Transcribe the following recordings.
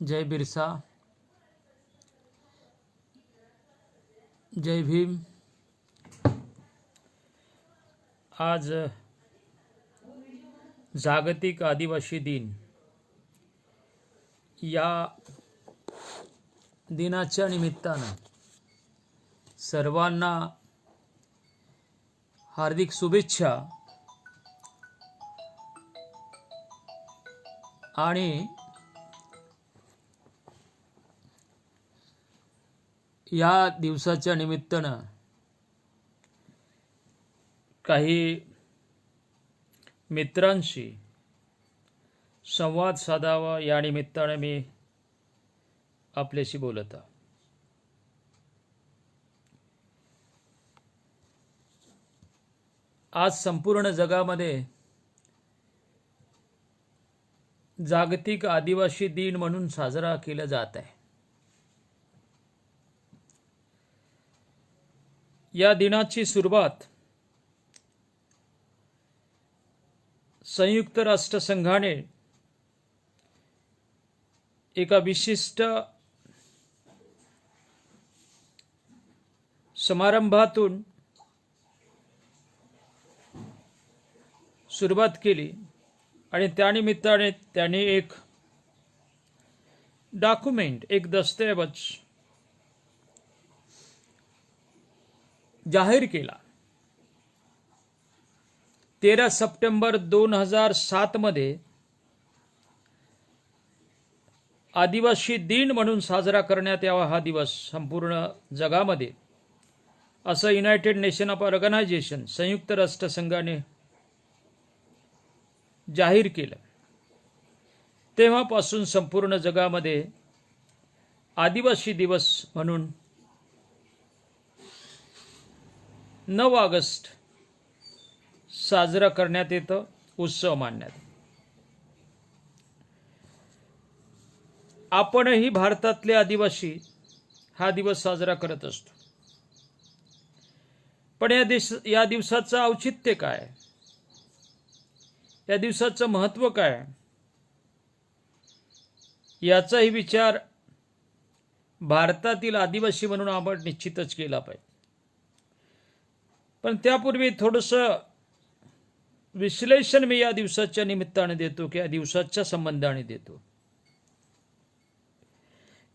जय बिरसा, जय भीम। आज जागतिक आदिवासी दिन। या दिनाच्या निमित्तानं सर्वांना हार्दिक शुभेच्छा आणि या दिवसाच्या निमित्तानं काही मित्रांशी संवाद साधावा या निमित्ताने मी आपल्याशी बोलत आहे। आज संपूर्ण जगामध्ये जागतिक आदिवासी दिन म्हणून साजरा केला जात आहे। या दिनाची सुरुवात संयुक्त राष्ट्र संघाने एका विशिष्ट समारंभातून सुरुवात केली आणि त्यानिमित्ताने त्यांनी एक डॉक्युमेंट, एक दस्तऐवज जाहीर केला। 13 सप्टेंबर 2007 मध्ये आदिवासी दिन म्हणून साजरा करण्यात यावा हा दिवस संपूर्ण जगामध्ये, असं युनायटेड नेशन ऑफ ऑर्गनायझेशन संयुक्त राष्ट्र संघाने जाहीर केलं। तेव्हापासून संपूर्ण जगामध्ये आदिवासी दिवस म्हणून 9 ऑगस्ट साजरा करण्यात येतं, उत्सव मानण्यात। आपणही भारतातले आदिवासी हा दिवस साजरा करत असतो। पण या दिवसाचं औचित्य काय, या दिवसाचं महत्त्व काय, याचाही विचार भारतातील आदिवासी म्हणून आपण निश्चितच केला पाहिजे। पण त्यापूर्वी थोडंसं विश्लेषण मी या दिवसाच्या निमित्ताने देतो, की या दिवसाच्या संबंधाने देतो।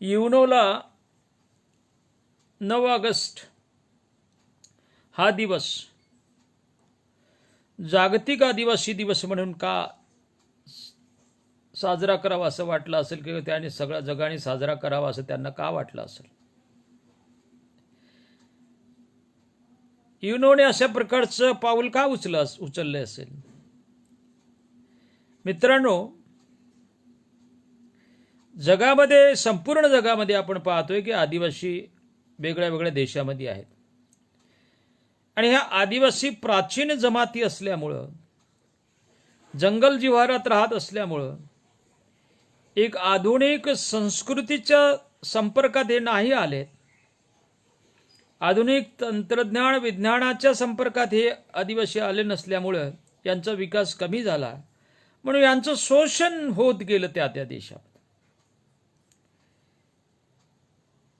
युनोला 9 ऑगस्ट हा दिवस जागतिक आदिवासी दिवस म्हणून का साजरा करावा असं वाटलं असेल, किंवा त्याने सगळ्या जगाने साजरा करावा असं त्यांना का वाटलं असेल। युनोने अशा प्रकारचं पाऊल का उचलले असेल। मित्रांनो, जगामध्ये, संपूर्ण जगामध्ये आपण पाहतोय की आदिवासी वेगळ्या वेगळ्या देशामध्ये आहेत आणि ह्या आदिवासी प्राचीन जमाती असल्यामुळं, जंगल जिव्हारात राहत असल्यामुळं, एक आधुनिक संस्कृतीच्या संपर्कात हे नाही आलेत। आधुनिक तंत्रज्ञान विज्ञानाच्या संपर्कात हे आदिवासी आले नसल्यामुळं यांचा विकास कमी झाला, म्हणून यांचं शोषण होत गेलं त्या देशात।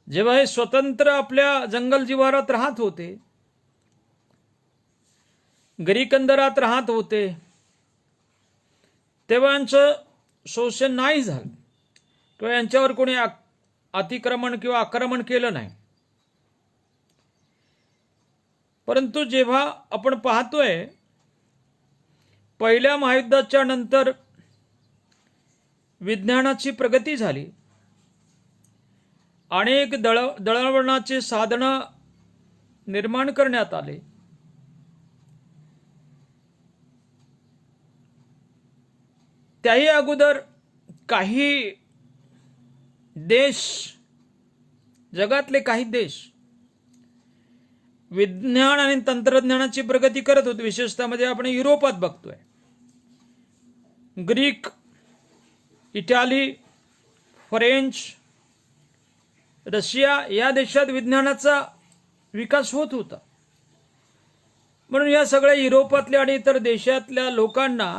जेव्हा हे स्वतंत्र आपल्या जंगल जिव्हारात राहत होते, गिरीकंदरात राहत होते, तेव्हा यांचं शोषण नाही झालं किंवा यांच्यावर कोणी अतिक्रमण किंवा आक्रमण केलं नाही। परंतु जेव्हा आपण पाहतोय पहिल्या महायुद्धाच्या नंतर विज्ञानाची प्रगती झाली, अनेक दळणवळणाचे साधनं निर्माण करण्यात आले, त्याही अगोदर काही देश, जगातले काही देश विज्ञान आणि तंत्रज्ञानाची प्रगती करत होते। विशेषतः मध्ये आपण युरोपात बघतोय, ग्रीक, इटाली, फ्रेंच, रशिया या देशात विज्ञानाचा विकास होत होता। म्हणून या सगळ्या युरोपातल्या आणि इतर देशातल्या लोकांना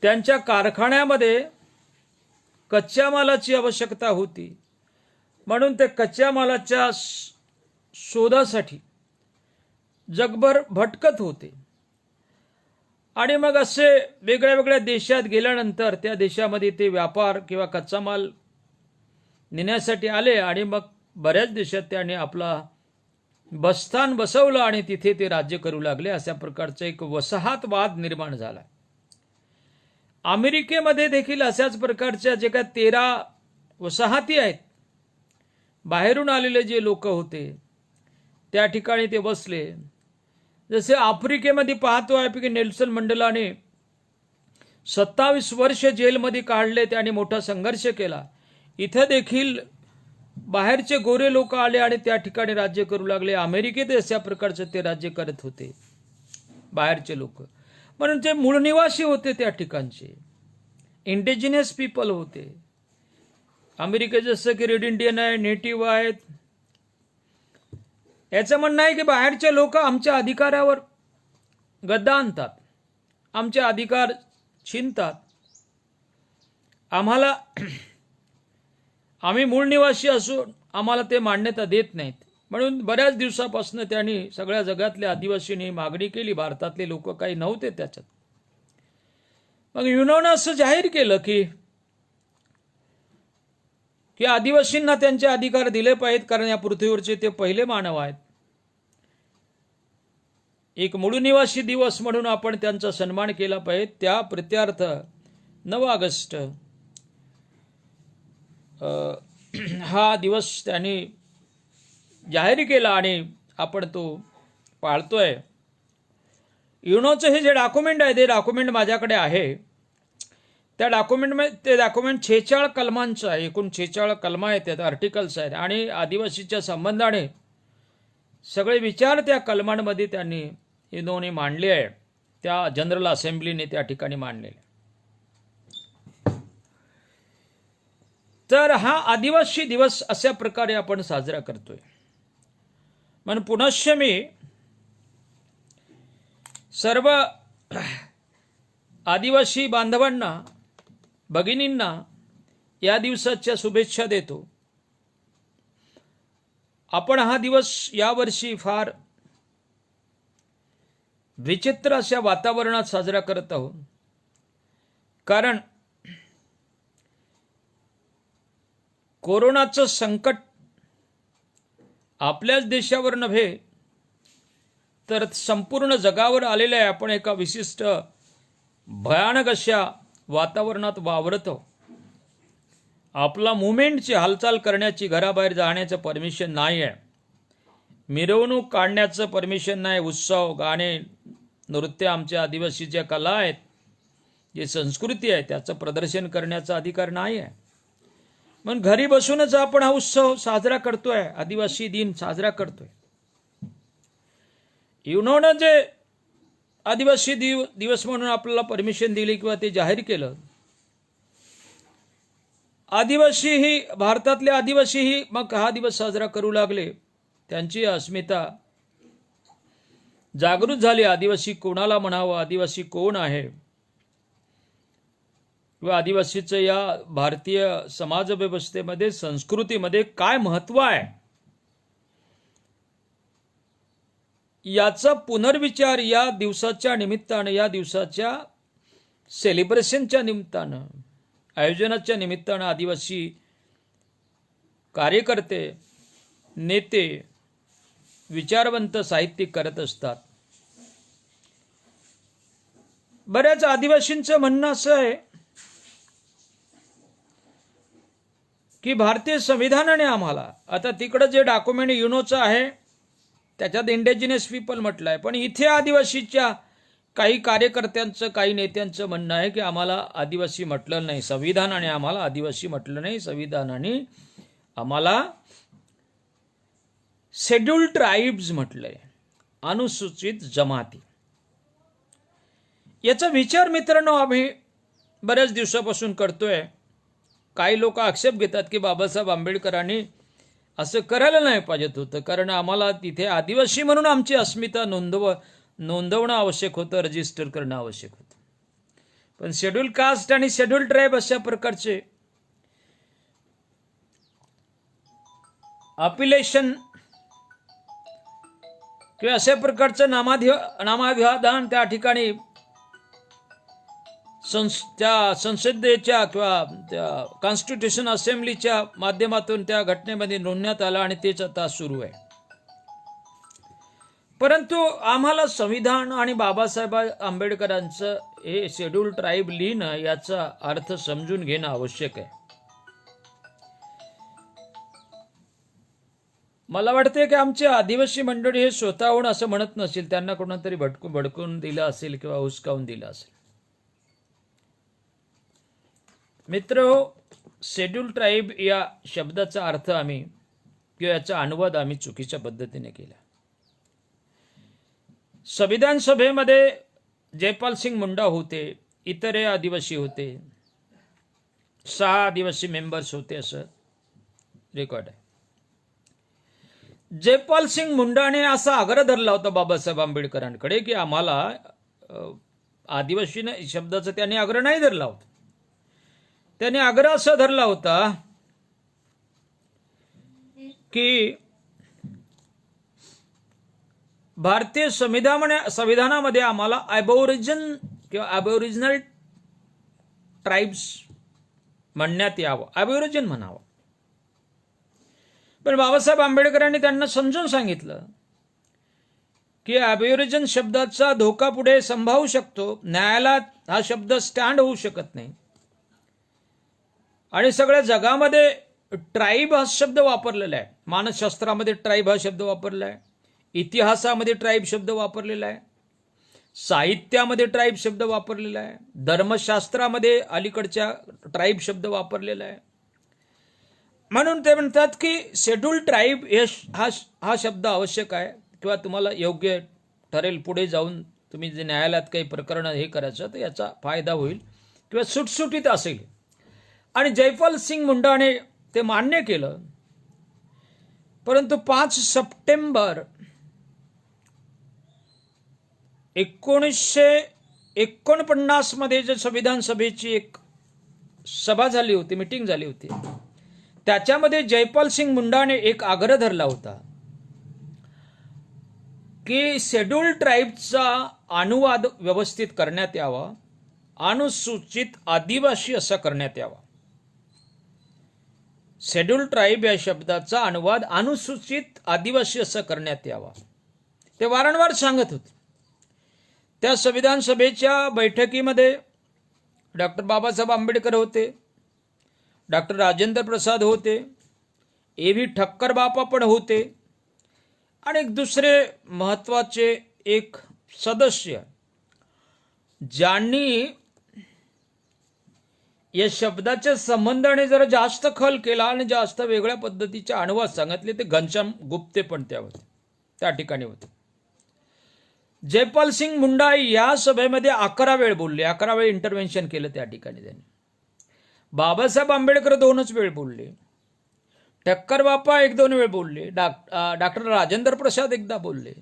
त्यांच्या कारखान्यामध्ये कच्च्या मालाची आवश्यकता होती, म्हणून ते कच्च्या मालाच्या शोधासाठी जगभर भटकत होते. आणि मग असे वेगळ्या वेगळ्या देशात गेल्यानंतर त्या देशामध्ये ते व्यापार किंवा कच्चा माल नेण्यासाठी आले आणि मग बऱ्याच देशात त्यांनी आपला बस्तान बसवलं आणि तिथे ते राज्य करू लागले. अशा प्रकारचा एक वसाहतवाद निर्माण झाला. अमेरिकेमध्ये देखील अशाच प्रकारच्या जे काय 13 वसाहती आहेत, बाहेरून आलेले जे लोक होते त्या ठिकाणी ते बसले. जसे आफ्रिकेमध्ये पाहतो आहे की नेल्सन मंडेलाने 27 वर्ष जेलमध्ये काढले, त्याने मोठा संघर्ष केला. इथे देखील बाहेरचे गोरे लोक आले आणि त्या ठिकाणी राज्य करू लागले. अमेरिकेत अशा प्रकारचे ते राज्य करत होते बाहेरचे लोक, म्हणून ते मूळ निवासी होते त्या ठिकाणचे, इंडिजिनस पीपल होते. अमेरिकेत जसं की रेड इंडियन आहे, नेटिव्ह आहेत. याचं म्हणणं आहे की बाहेरचे लोक आमच्या अधिकारावर गद्दा आणतात, आमचे अधिकार छीनतात, आम्ही मूळ निवासी असून आम्हाला ते मान्यता देत नाहीत. म्हणून बऱ्याच दिवसापासून त्यांनी सगळ्या जगातल्या आदिवासींनी मागणी केली. भारतातले लोक काही नव्हते त्याच्यात. मग युनोनं असं जाहीर केलं की आदिवासींना त्यांचे अधिकार दिले पाहिजेत, कारण या पृथ्वीवरचे ते पहिले मानव आहेत. एक मूळ निवासी दिवस म्हणून आपण त्यांचा सन्मान केला पाहिजे. त्या प्रित्यार्थ 9 ऑगस्ट हा दिवस त्यांनी जाहीर केला आणि आपण तो पाळतोय. युनोचं हे जे डॉक्युमेंट आहे ते डॉक्युमेंट माझ्याकडे आहे. त्या डॉक्युमेंटमध्ये ते डॉक्युमेंट 46 कलमांचं आहे. एकूण 46 कलमा आहेत, त्यात आर्टिकल्स आहेत आणि आदिवासीच्या संबंधाने सगळे विचार त्या कलमांमध्ये त्यांनी युनोने मांडले आहे. त्या जनरल असेंब्लीने त्या ठिकाणी मांडलेले. तर हा आदिवासी दिवस अशा प्रकारे आपण साजरा करतोय. म्हणून पुनश्च मी सर्व आदिवासी बांधवांना, भगिनींना या दिवसाच्या शुभेच्छा देतो. आपण हा दिवस यावर्षी फार विचित्र अशा वातावरणात साजरा करत आहोत, कारण कोरोनाचं संकट आपल्याच देशावर नव्हे तर संपूर्ण जगावर आलेलं आहे. आपण एका विशिष्ट भयानक अशा वातावरणात वावरतो. आपला मुवमेंटची हालचाल करण्याची, घराबाहेर जाण्याचं परमिशन नाही आहे, मिरवणूक काढण्याचं परमिशन नाही, उत्सव, गाणे, नृत्य, आमच्या आदिवासीच्या कला आहेत, जी संस्कृती आहे त्याचं प्रदर्शन करण्याचा अधिकार नाही आहे. मग घरी बसूनच आपण हा उत्सव साजरा करतोय, आदिवासी दिन साजरा करतोय. युनोनं जे आदिवासी दिवस म्हणून आपल्याला परमिशन दिली किंवा ते जाहीर केलं, आदिवासीही, भारतातले आदिवासीही मग हा दिवस साजरा करू लागले. त्यांची अस्मिता जागृत झाली. आदिवासी कोणाला म्हणावं, आदिवासी कोण आहे, किंवा आदिवासीचं या भारतीय समाज व्यवस्थेमध्ये, संस्कृतीमध्ये काय महत्व आहे, याचा पुनर्विचार या दिवसाच्या निमित्तानं, या दिवसाच्या सेलिब्रेशनच्या निमित्तानं, आयोजनाच्या निमित्तानं आदिवासी कार्यकर्ते, नेते, विचारवंत, साहित्यिक करत असतात. बऱ्याच आदिवासींचं म्हणणं असं आहे की भारतीय संविधानाने आम्हाला, आता तिकडं जे डॉक्युमेंट युनोचं आहे त्याच्यात इंडिजिनस पीपल म्हटलं आहे, पण इथे आदिवासीच्या काही कार्यकर्त्यांचं, काही नेत्यांचं म्हणणं आहे की आम्हाला आदिवासी म्हटलं नाही, संविधानाने आम्हाला आदिवासी म्हटलं नाही, संविधानाने आम्हाला शेड्यूल्ड ट्राईब्स म्हटलंय, अनुसूचित जमाती. याचा विचार मित्रांनो आम्ही बऱ्याच दिवसापासून करतोय. काही लोक आक्षेप घेतात की बाबासाहेब आंबेडकरांनी असं करायला नाही पाहिजे होतं, कारण आम्हाला तिथे आदिवासी म्हणून आमची अस्मिता नोंदवणं आवश्यक होतं, रजिस्टर करणं आवश्यक होतं. पण शेड्यूल कास्ट आणि शेड्यूल ट्राईब अशा प्रकारचे अपिलेशन किंवा अशा प्रकारचं नामाभिवादन त्या ठिकाणी त्या संसदेच्या किंवा त्या कॉन्स्टिट्यूशन असेंब्लीच्या माध्यमातून त्या घटनेमध्ये नोंदण्यात आलं आणि तेच आता सुरू आहे. परंतु आम्हाला संविधान आणि बाबासाहेब आंबेडकरांचं हे शेड्यूल ट्राईब लिहिणं याचा अर्थ समजून घेणं आवश्यक आहे. मला वाटते की आमचे आदिवासी मंडळी हे स्वतःहून असं म्हणत नसेल, त्यांना कोणातरी भडकून दिलं असेल किंवा हुसकावून दिलं असेल. मित्र, शेड्यूल ट्राईब या शब्दाचा अर्थ आम्ही किंवा याचा अनुवाद आम्ही चुकीच्या पद्धतीने केला. संविधान सभेमध्ये जयपाल सिंग मुंडा होते, इतर आदिवासी होते, 6 आदिवासी मेंबर्स होते असं रेकॉर्ड आहे. जयपाल सिंग मुंडाने असा आग्रह धरला होता बाबासाहेब आंबेडकरांकडे की आम्हाला आदिवासी शब्दाचा त्याने आग्रह नाही धरला होता. त्याने आग्रह असा धरला होता की भारतीय संविधानामध्ये आम्हाला ॲबोरिजिन किंवा ॲबोरिजिनल ट्राईब्स म्हणण्यात यावं, ॲबोरिजिन म्हणावं. पण बाबासाहेब आंबेडकरांनी त्यांना समजून सांगितलं की ॲबोरिजिन शब्दाचा धोका पुढे संभावू शकतो, न्यायालयात हा शब्द स्टँड होऊ शकत नाही. आणि सगळ्या जगामध्ये ट्राईब हा शब्द वापरलेला आहे. मानसशास्त्रामध्ये ट्राईब हा शब्द वापरला आहे, इतिहासामध्ये ट्राईब शब्द वापरलेला आहे, साहित्यामध्ये ट्राईब शब्द वापरलेला आहे, धर्मशास्त्रामध्ये अलीकडच्या ट्राईब शब्द वापरलेला आहे. म्हणून ते म्हणतात की शेड्यूल ट्राईब हा शब्द आवश्यक आहे किंवा तुम्हाला योग्य ठरेल पुढे जाऊन तुम्ही जे न्यायालयात काही प्रकरण हे करायचं तर याचा फायदा होईल किंवा सुटसुटीत असेल. आणि जयपाल सिंग मुंडाने ते मान्य केलं. परंतु 5 सप्टेंबर 1949 मध्ये जे संविधान सभेची एक सभा झाली होती, मीटिंग झाली होती, त्याच्यामध्ये जयपाल सिंग मुंडाने एक आग्रह धरला होता की शेड्यूल ट्राईबचा अनुवाद व्यवस्थित करण्यात यावा, अनुसूचित आदिवासी असा करण्यात यावा. शेड्यूल ट्राईब या शब्दाचा अनुवाद अनुसूचित आदिवासी असं करण्यात यावा. ते वारंवार सांगत होते. त्या संविधान सभेच्या बैठकीमध्ये डॉक्टर बाबासाहेब आंबेडकर होते, डॉक्टर राजेंद्र प्रसाद होते, A.V. ठक्कर बापा पण होते आणि एक दुसरे महत्वाचे एक सदस्य ज्यांनी या शब्दाच्या संबंधाने जरा जास्त खल केला आणि जास्त वेगळ्या पद्धतीचे अनुवाद सांगितले ते घनश्याम गुप्ते पण त्या ठिकाणी होते. जयपाल सिंग मुंडा या सभेमध्ये 11 वेळ बोलले, 11 वेळ इंटरव्हेन्शन केलं त्या ठिकाणी त्यांनी. बाबासाहेब आंबेडकर 2च वेळ बोलले, ठक्कर बापा 1-2 वेळ बोलले, डॉक्टर राजेंद्र प्रसाद एकदा बोलले.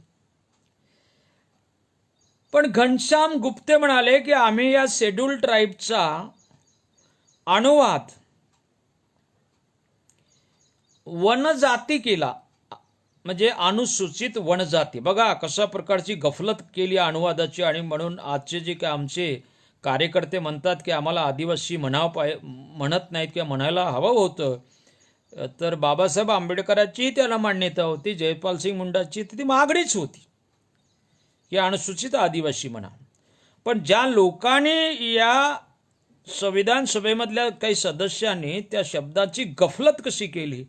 पण घनश्याम गुप्ते म्हणाले की आम्ही या शेड्यूल ट्राईबचा अनुवाद वनजाती केला, म्हणजे अनुसूचित वनजाती. बघा कशा प्रकारची गफलत केली अनुवादाची. आणि म्हणून आजचे जे काय आमचे कार्यकर्ते म्हणतात की आम्हाला आदिवासी म्हणत नाहीत किंवा म्हणायला हवं होतं, तर बाबासाहेब आंबेडकरांची त्याला मान्यता होती, जयपाल सिंग मुंडाची ती मागणीच होती की अनुसूचित आदिवासी म्हणा. पण ज्या लोकांनी या संविधान सभेमधल्या काही सदस्यांनी त्या शब्दाची गफलत कशी केली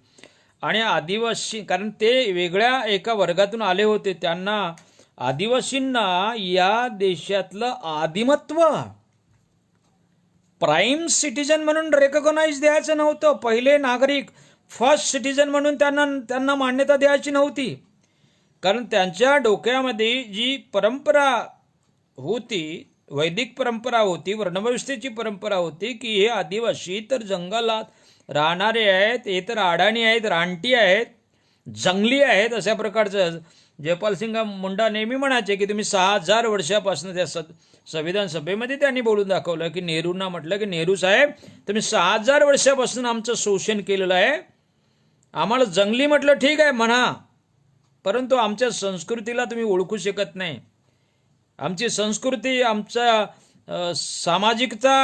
आणि आदिवासी, कारण ते वेगळ्या एका वर्गातून आले होते, त्यांना आदिवासींना या देशातलं आदिमत्व प्राईम सिटीजन म्हणून रेकॉग्नाइज द्यायचं नव्हतं. पहिले नागरिक, फर्स्ट सिटीजन म्हणून त्यांना मान्यता द्यायची नव्हती. कारण त्यांच्या डोक्यामध्ये जी परंपरा होती, वैदिक परंपरा होती, वर्णव्यवस्थेची परंपरा होती की हे आदिवासी तर जंगलात राहणारे आहेत, हे तर अडाणी आहेत, रानटी आहेत, जंगली आहेत, अशा प्रकारचं. जयपाल सिंग मुंडा नेहमी म्हणायचे की तुम्ही 6000 वर्षापासून त्या संविधान सभेमध्ये त्यांनी बोलून दाखवलं की नेहरूंना म्हटलं की नेहरू साहेब तुम्ही 6000 वर्षापासून आमचं शोषण केलेलं आहे आम्हाला जंगली म्हटलं ठीक आहे म्हणा, परंतु आमच्या संस्कृतीला तुम्ही ओळखू शकत नाही. आमची संस्कृती, आमचा सामाजिकता,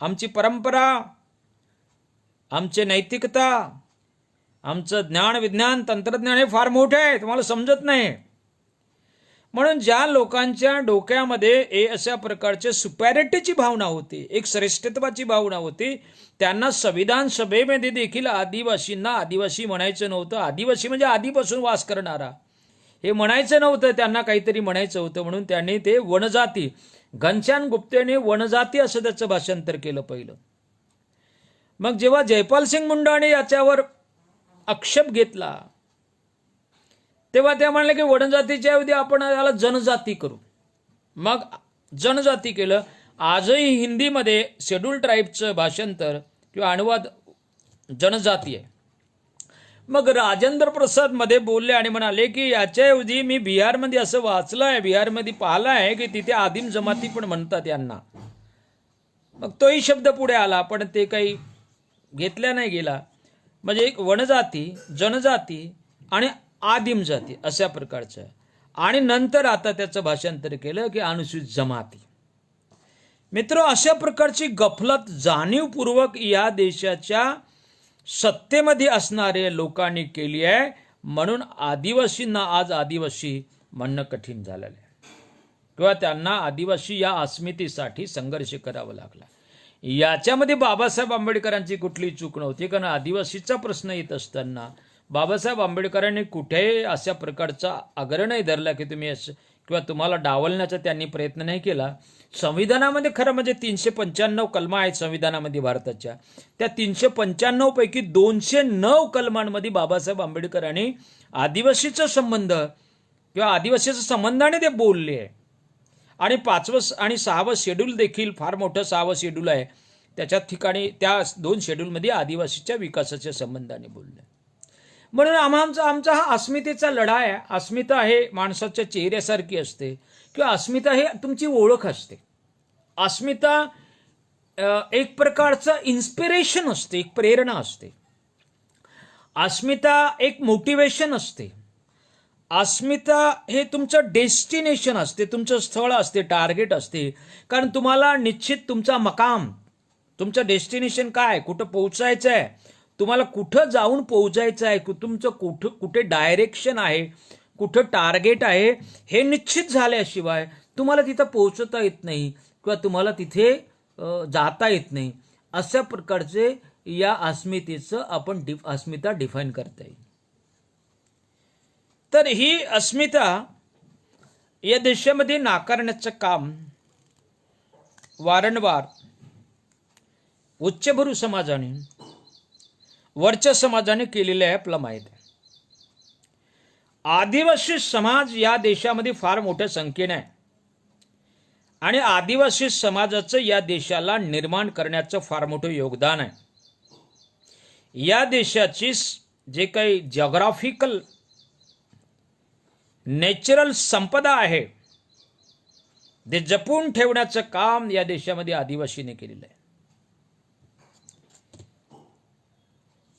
आमची परंपरा, आमची नैतिकता, आमचं ज्ञान, विज्ञान, तंत्रज्ञान हे फार मोठे आहे, तुम्हाला समजत नाही. म्हणून ज्या लोकांच्या डोक्यामध्ये अशा प्रकारचे सुपॅरिटीची भावना होती, एक श्रेष्ठत्वाची भावना होती, त्यांना संविधान सभेमध्ये देखील आदिवासींना आदिवासी म्हणायचं नव्हतं. आदिवासी म्हणजे आधीपासून वास करणारा हे म्हणायचं नव्हतं, त्यांना काहीतरी म्हणायचं होतं. म्हणून त्यांनी ते वनजाती, घनश्याम गुप्तेने वनजाती असं त्याचं भाषांतर केलं पहिलं. मग जेव्हा जयपाल सिंग मुंडाने याच्यावर आक्षेप घेतला, तेव्हा ते म्हणले की वनजातीच्या ऐवजी आपण याला जनजाती करू. मग जनजाती केलं. आजही हिंदीमध्ये शेड्यूल ट्राईबचं भाषांतर किंवा अनुवाद जनजाती आहे. मग राजेंद्र प्रसाद मध्ये बोलले आणि म्हणाले की याच्याऐवजी मी बिहारमध्ये असं वाचलं आहे, बिहारमध्ये पाहिलं आहे की तिथे आदिम जमाती पण म्हणतात यांना. मग तोही शब्द पुढे आला, पण ते काही घेतल्या नाही गेला. म्हणजे एक वनजाती, जनजाती आणि आदिम जाती अशा प्रकारचं. आणि नंतर आता त्याचं भाषांतर केलं की अनुसूचित जमाती. मित्र, अशा प्रकारची गफलत जाणीवपूर्वक या देशाच्या सत्तेमध्ये असणाऱ्या लोकांनी केली आहे. म्हणून आदिवासींना आज आदिवासी म्हणणं कठीण झालेलं आहे, किंवा त्यांना आदिवासी या अस्मितेसाठी संघर्ष करावा लागला. याच्यामध्ये बाबासाहेब आंबेडकरांची कुठलीही चूक नव्हती, कारण आदिवासीचा प्रश्न येत असताना बाबासाहेब आंबेडकरांनी कुठेही अशा प्रकारचा आग्रह नाही धरला की तुम्ही असं, किंवा तुम्हाला डावलण्याचा त्यांनी प्रयत्न नाही केला. संविधानामध्ये खरं म्हणजे 395 कलमा आहेत संविधानामध्ये भारताच्या. त्या 395 पैकी 209 कलमांमध्ये बाबासाहेब आंबेडकरांनी आदिवासीचा संबंध किंवा आदिवासीच्या संबंधाने ते बोलले आहे. आणि 5वं आणि 6वं शेड्यूल देखील फार मोठं 6वं शेड्यूल आहे, त्याच्या ठिकाणी त्या 2 शेड्यूलमध्ये आदिवासीच्या विकासाच्या संबंधाने बोलले. म्हणून आमचा हा अस्मितेचा लढा आहे. अस्मिता हे माणसाच्या चेहऱ्यासारखी असते, किंवा अस्मिता हे तुमची ओळख असते. अस्मिता एक प्रकारचं इन्स्पिरेशन असते, एक प्रेरणा असते. अस्मिता एक मोटिवेशन असते. अस्मिता हे तुमचं डेस्टिनेशन असते, तुमचं स्थळ असते, टार्गेट असते. कारण तुम्हाला निश्चित तुमचा मकाम, तुमचं डेस्टिनेशन काय, कुठं पोहोचायचं आहे, तुम्हाला कुठं जाऊन पोहोचायचं आहे, तुमचं कुठे डायरेक्शन आहे, कुठं टार्गेट आहे, हे निश्चित झाल्याशिवाय तुम्हाला तिथं पोहोचता येत नाही किंवा तुम्हाला तिथे जाता येत नाही. अशा प्रकारचे या अस्मितेचं आपण अस्मिता डिफाईन करता येईल. तर ही अस्मिता या देशामध्ये नाकारण्याचं काम वारंवार उच्चभ्रू समाजाने, वरच्या समाजाने केलेलं आहे, आपल्याला माहीत आहे. आदिवासी समाज या देशामध्ये फार मोठ्या संख्येने आहे आणि आदिवासी समाजाचं या देशाला निर्माण करण्याचं फार मोठं योगदान आहे. या देशाची जे काही जिओग्राफिकल नॅचरल संपदा आहे ते जपून ठेवण्याचं काम या देशामध्ये आदिवासीने केलेलं आहे.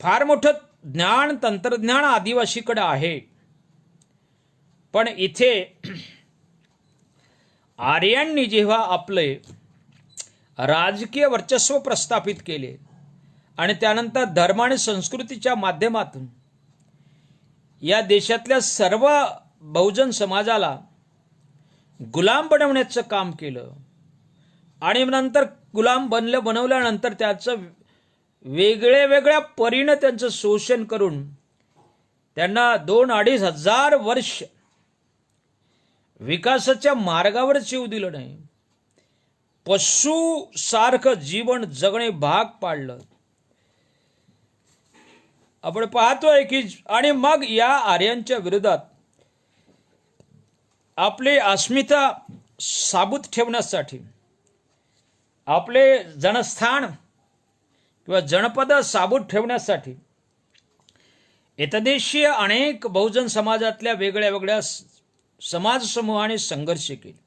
फार मोठं ज्ञान, तंत्रज्ञान आदिवासीकडे आहे. पण इथे आर्यांनी जेव्हा आपले राजकीय वर्चस्व प्रस्थापित केले आणि त्यानंतर धर्म आणि संस्कृतीच्या माध्यमातून या देशातल्या सर्व बहुजन समाजाला गुलाम बनवण्याचं काम केलं आणि नंतर गुलाम बनवल्यानंतर त्याचं वेगळ्या परीने त्यांचं शोषण करून त्यांना 2-2.5 हजार वर्ष विकासाच्या मार्गावर येऊ दिलं नाही, पशु सारखं जीवन जगणे भाग पाडलं. आपण पाहतोय की आणि मग या आर्यांच्या विरोधात आपली अस्मिता साबूत ठेवण्यासाठी, आपले जनस्थान किंवा जनपद साबूत ठेवण्यासाठी एतदेशीय अनेक बहुजन समाजातल्या वेगळ्या समाज समूहाने संघर्ष केले.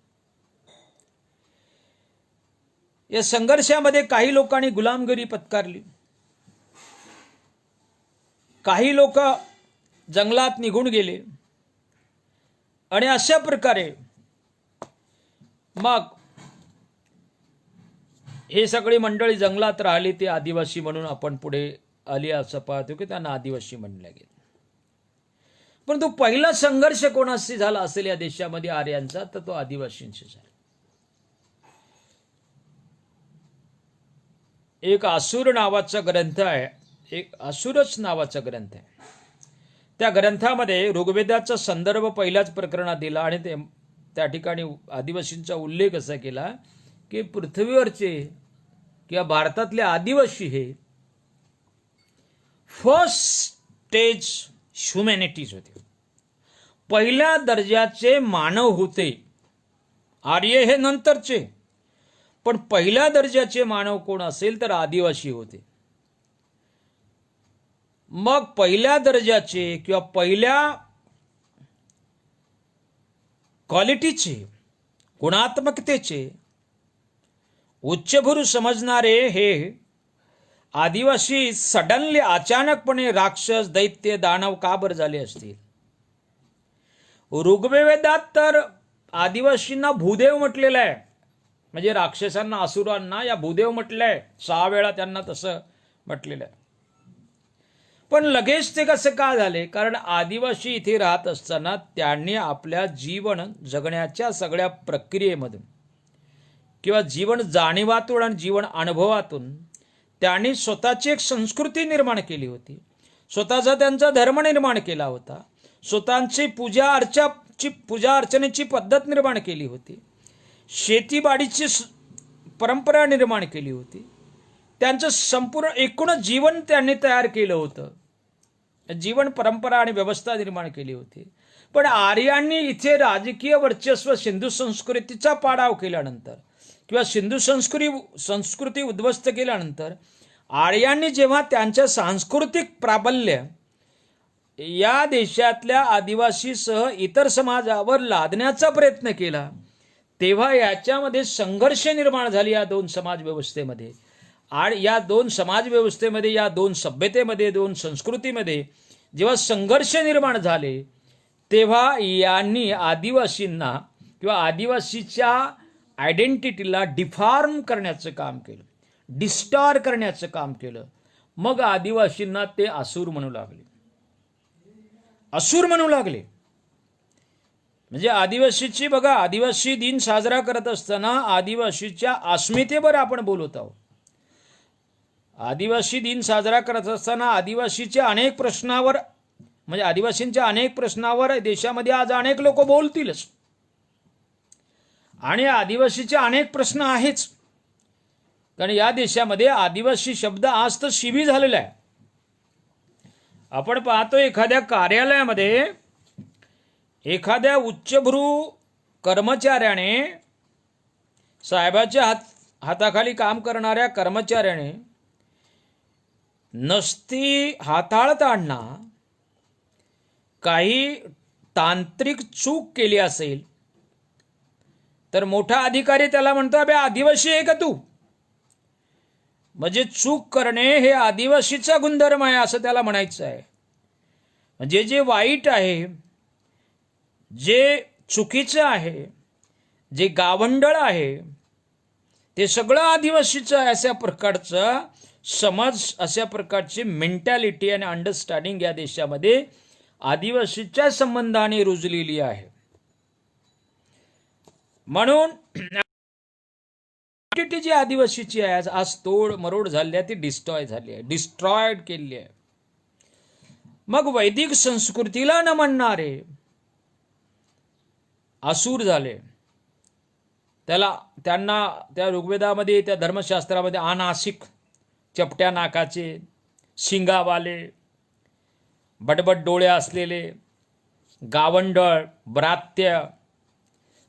या संघर्षामध्ये काही लोकांनी गुलामगिरी पत्करली, काही लोक जंगलात निघून गेले आणि अशा प्रकारे मग हे सगळी मंडळी जंगलात राहिली. ते आदिवासी म्हणून आपण पुढे आली असं पाहतो की त्यांना आदिवासी म्हणले गेले. परंतु पहिला संघर्ष कोणाशी झाला असेल या देशामध्ये आर्यांचा, तर तो आदिवासींशी झाला. एक आसूर नावाचा ग्रंथ आहे, एक आसूरच नावाचा ग्रंथ आहे. त्या ग्रंथामध्ये ऋग्वेदाचा संदर्भ पहिल्याच प्रकरणात दिला आणि त्या ठिकाणी आदिवासींचा उल्लेख असा केला की पृथ्वीवरचे किंवा भारतातले आदिवासी हे फर्स्ट स्टेज ह्युमॅनिटीज होते, पहिल्या दर्जाचे मानव होते. आर्य हे नंतरचे, पण पहिल्या दर्जाचे मानव कोण असेल तर आदिवासी होते. मग पहिल्या दर्जाचे किंवा पहिल्या क्वालिटीचे, गुणात्मकतेचे उच्चभ्रू समजणारे हे आदिवासी सडनली अचानकपणे राक्षस, दैत्य, दानव का बरं झाले असतील? ऋग्वेदात तर आदिवासींना भूदेव म्हटलेलं आहे, म्हणजे राक्षसांना, असुरांना या भूदेव म्हटलंय. 6 वेळा त्यांना तसं म्हटलेलं आहे. पण लगेच ते कसं का झाले? कारण आदिवासी इथे राहत असताना त्यांनी आपल्या जीवन जगण्याच्या सगळ्या प्रक्रियेमधून किंवा जीवन जाणीवातून आणि जीवन अनुभवातून त्यांनी स्वतःची एक संस्कृती निर्माण केली होती, स्वतःचा त्यांचा धर्म निर्माण केला होता, स्वतःची पूजा अर्चनेची पद्धत निर्माण केली होती, शेतीबाडीची परंपरा निर्माण केली होती, त्यांचं संपूर्ण एकूण जीवन त्यांनी तयार केलं होतं, जीवन परंपरा आणि व्यवस्था निर्माण केली होती. पण आर्यांनी इथे राजकीय वर्चस्व, सिंधू संस्कृतीचा पाडाव केल्यानंतर किंवा सिंधू संस्कृती उद्ध्वस्त केल्यानंतर आर्यांनी जेव्हा त्यांच्या सांस्कृतिक प्राबल्य या देशातल्या आदिवासीसह इतर समाजावर लादण्याचा प्रयत्न केला, तेव्हा याच्यामध्ये संघर्ष निर्माण झाले या दोन समाजव्यवस्थेमध्ये. आणि या दोन समाजव्यवस्थेमध्ये, या दोन सभ्यतेमध्ये, दोन संस्कृतीमध्ये जेव्हा संघर्ष निर्माण झाले, तेव्हा यांनी आदिवासींना किंवा आदिवासीच्या आयडेंटिटीला डिफॉर्म करण्याचं काम केलं, डिस्टॉर करण्याचं काम केलं. मग आदिवासींना ते असुर म्हणू लागले, असुर म्हणू लागले. म्हणजे आदिवासीची बघा, आदिवासी दिन साजरा करत असताना आदिवासीच्या अस्मितेवर आपण बोलत आहोत. आदिवासी दिन साजरा करत असताना आदिवासीच्या अनेक प्रश्नावर, म्हणजे आदिवासींच्या अनेक प्रश्नावर देशामध्ये आज अनेक लोक बोलतीलच, आणि आदिवासीचे अनेक प्रश्न आहेच. कारण या देशामध्ये आदिवासी शब्द आज तर शिवी झालेला आहे. आपण पाहतो एखाद्या कार्यालयामध्ये एखाद्या उच्चभ्रू कर्मचाऱ्याने, साहेबाच्या हाताखाली काम करणाऱ्या कर्मचाऱ्याने नसती हाताळताना काही तांत्रिक चूक केली असेल तर मोठा अधिकारी त्याला म्हणतो, अबे आदिवासी आहे का तू? म्हणजे चूक करणे हे आदिवासीचा गुणधर्म आहे असं त्याला म्हणायचं आहे. म्हणजे जे वाईट आहे, जे चुकीचं आहे, जे गावंढळ आहे, ते सगळं आदिवासीचं आहे. अशा प्रकारचं समज, अशा प्रकारची मेंटॅलिटी आणि अंडरस्टँडिंग या देशामध्ये आदिवासीच्या संबंधाने रुजलेली आहे. म्हणून जी आदिवासीची आहे आज तोड मरोड झाली आहे, ती डिस्ट्रॉय झाली आहे, डिस्ट्रॉयड केली आहे. मग वैदिक संस्कृतीला न म्हणणारे असुर झाले. त्यांना त्या ऋग्वेदामध्ये, त्या धर्मशास्त्रामध्ये अनासिक, चपट्या नाकाचे, शिंगावाले, बडबड डोळे असलेले, गावंढळ, ब्रात्य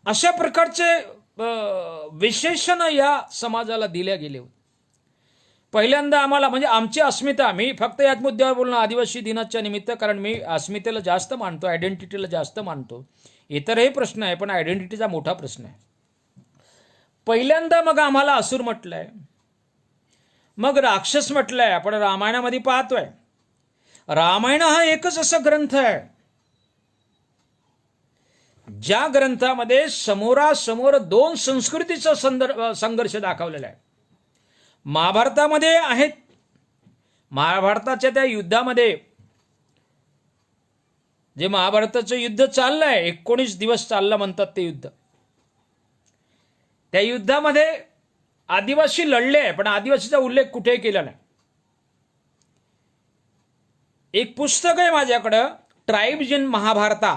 अशा प्रकारचे विशेषण या समाजाला दिल्या गेले होते. पहिल्यांदा आम्हाला, म्हणजे आमची अस्मिता, मी फक्त याच मुद्द्यावर बोलणं आदिवासी दिनाच्या निमित्त, कारण मी अस्मितेला जास्त मानतो, आयडेंटिटीला जास्त मानतो. इतरही प्रश्न आहे, पण आयडेंटिटीचा मोठा प्रश्न आहे. पहिल्यांदा मग आम्हाला असुर म्हटलंय, मग राक्षस म्हटलंय. आपण रामायणामध्ये पाहतोय रामायण हा एकच असा ग्रंथ आहे ज्या ग्रंथामध्ये समोरासमोर दोन संस्कृतीचा संघर्ष दाखवलेला आहे. महाभारतामध्ये आहेत, महाभारताच्या त्या युद्धामध्ये, जे महाभारताचं युद्ध चाललंय 19 दिवस चाललं म्हणतात ते युद्ध, त्या युद्धामध्ये आदिवासी लढले, पण आदिवासीचा उल्लेख कुठेही केला नाही. एक पुस्तक आहे माझ्याकडं, ट्राइब्स इन महाभारता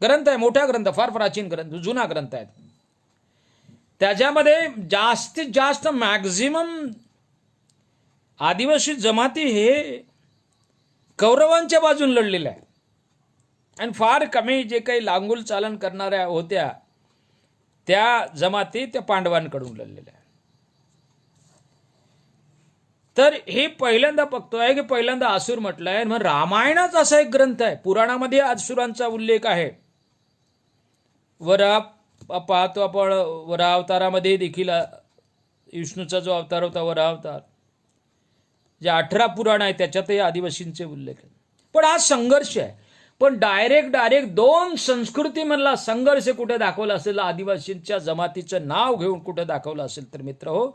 ग्रंथ आहे, मोठा ग्रंथ, फार प्राचीन ग्रंथ, जुना ग्रंथ आहे. त्याच्यामध्ये जास्तीत जास्त मॅक्झिमम आदिवासी जमाती हे कौरवांच्या बाजून लढलेल्या आहे आणि फार कमी जे काही लांगुल चालन करणाऱ्या होत्या त्या जमाती त्या पांडवांकडून लढलेल्या आहे. तर हे पहिल्यांदा बघतोय की पहिल्यांदा असुर म्हटलंय, मग रामायणाचा असा एक ग्रंथ आहे, पुराणामध्ये असुरांचा उल्लेख आहे. वरा पाहतो आपण, वरा अवतारामध्ये देखील विष्णूचा जो अवतार होता वरा अवतार, जे 18 पुराण आहे त्याच्यातही आदिवासींचे उल्लेख आहे. पण हा संघर्ष आहे, पण डायरेक्ट दोन संस्कृतीमधला संघर्ष कुठे दाखवला असेल, आदिवासींच्या जमातीचं नाव घेऊन कुठे दाखवलं असेल तर मित्र हो,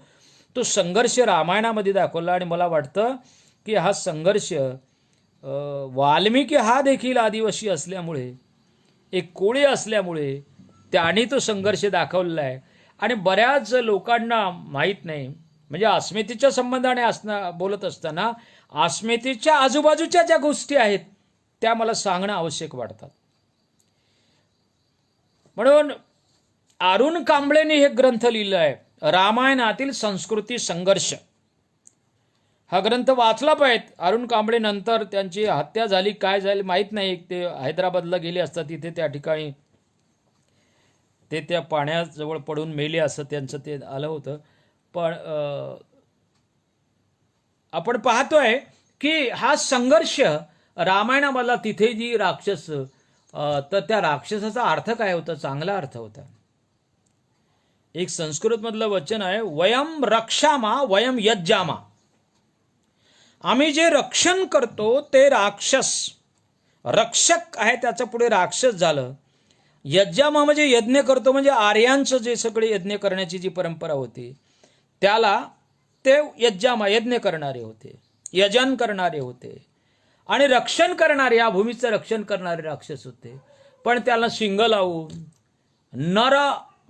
तो संघर्ष रामायणामध्ये दाखवला. आणि मला वाटतं की हा संघर्ष वाल्मिकी हा देखील आदिवासी असल्यामुळे, एक कोळी असल्यामुळे त्याने तो संघर्ष दाखवलेला आहे. आणि बऱ्याच लोकांना माहीत नाही, म्हणजे अस्मितेच्या संबंधाने बोलत असताना अस्मितेच्या आजूबाजूच्या ज्या गोष्टी आहेत त्या मला सांगणं आवश्यक वाटतात. म्हणून अरुण कांबळेंनी हे ग्रंथ लिहिलं आहे, रामायणातील संस्कृती संघर्ष. हा ग्रंथ वाचला पाहिजे. अरुण कांबळे नंतर त्यांची हत्या झाली, काय झाली माहीत नाही, ते हैदराबादला गेले असतात, तिथे त्या ठिकाणी ते त्या पाण्याजवळ पडून मेले असं त्यांचं ते आलं होतं. पण आपण पाहतोय की हा संघर्ष रामायणामधला, तिथे जी राक्षस, तर त्या राक्षसाचा अर्थ काय होता, चांगला अर्थ होता. एक संस्कृत मधलं वचन आहे, वयम रक्षामा वयम यज्जामा, आम्ही जे रक्षण करतो ते राक्षस, रक्षक आहे त्याच्या पुढे राक्षस झालं. यज्जामा म्हणजे यज्ञ करतो, म्हणजे आर्यांचं जे सगळे यज्ञ करण्याची जी परंपरा होती त्याला ते यज्जामा, यज्ञ करणारे होते, यजन करणारे होते. आणि रक्षण करणारे, या भूमीचं रक्षण करणारे राक्षस होते. पण त्याला शिंग लावून नर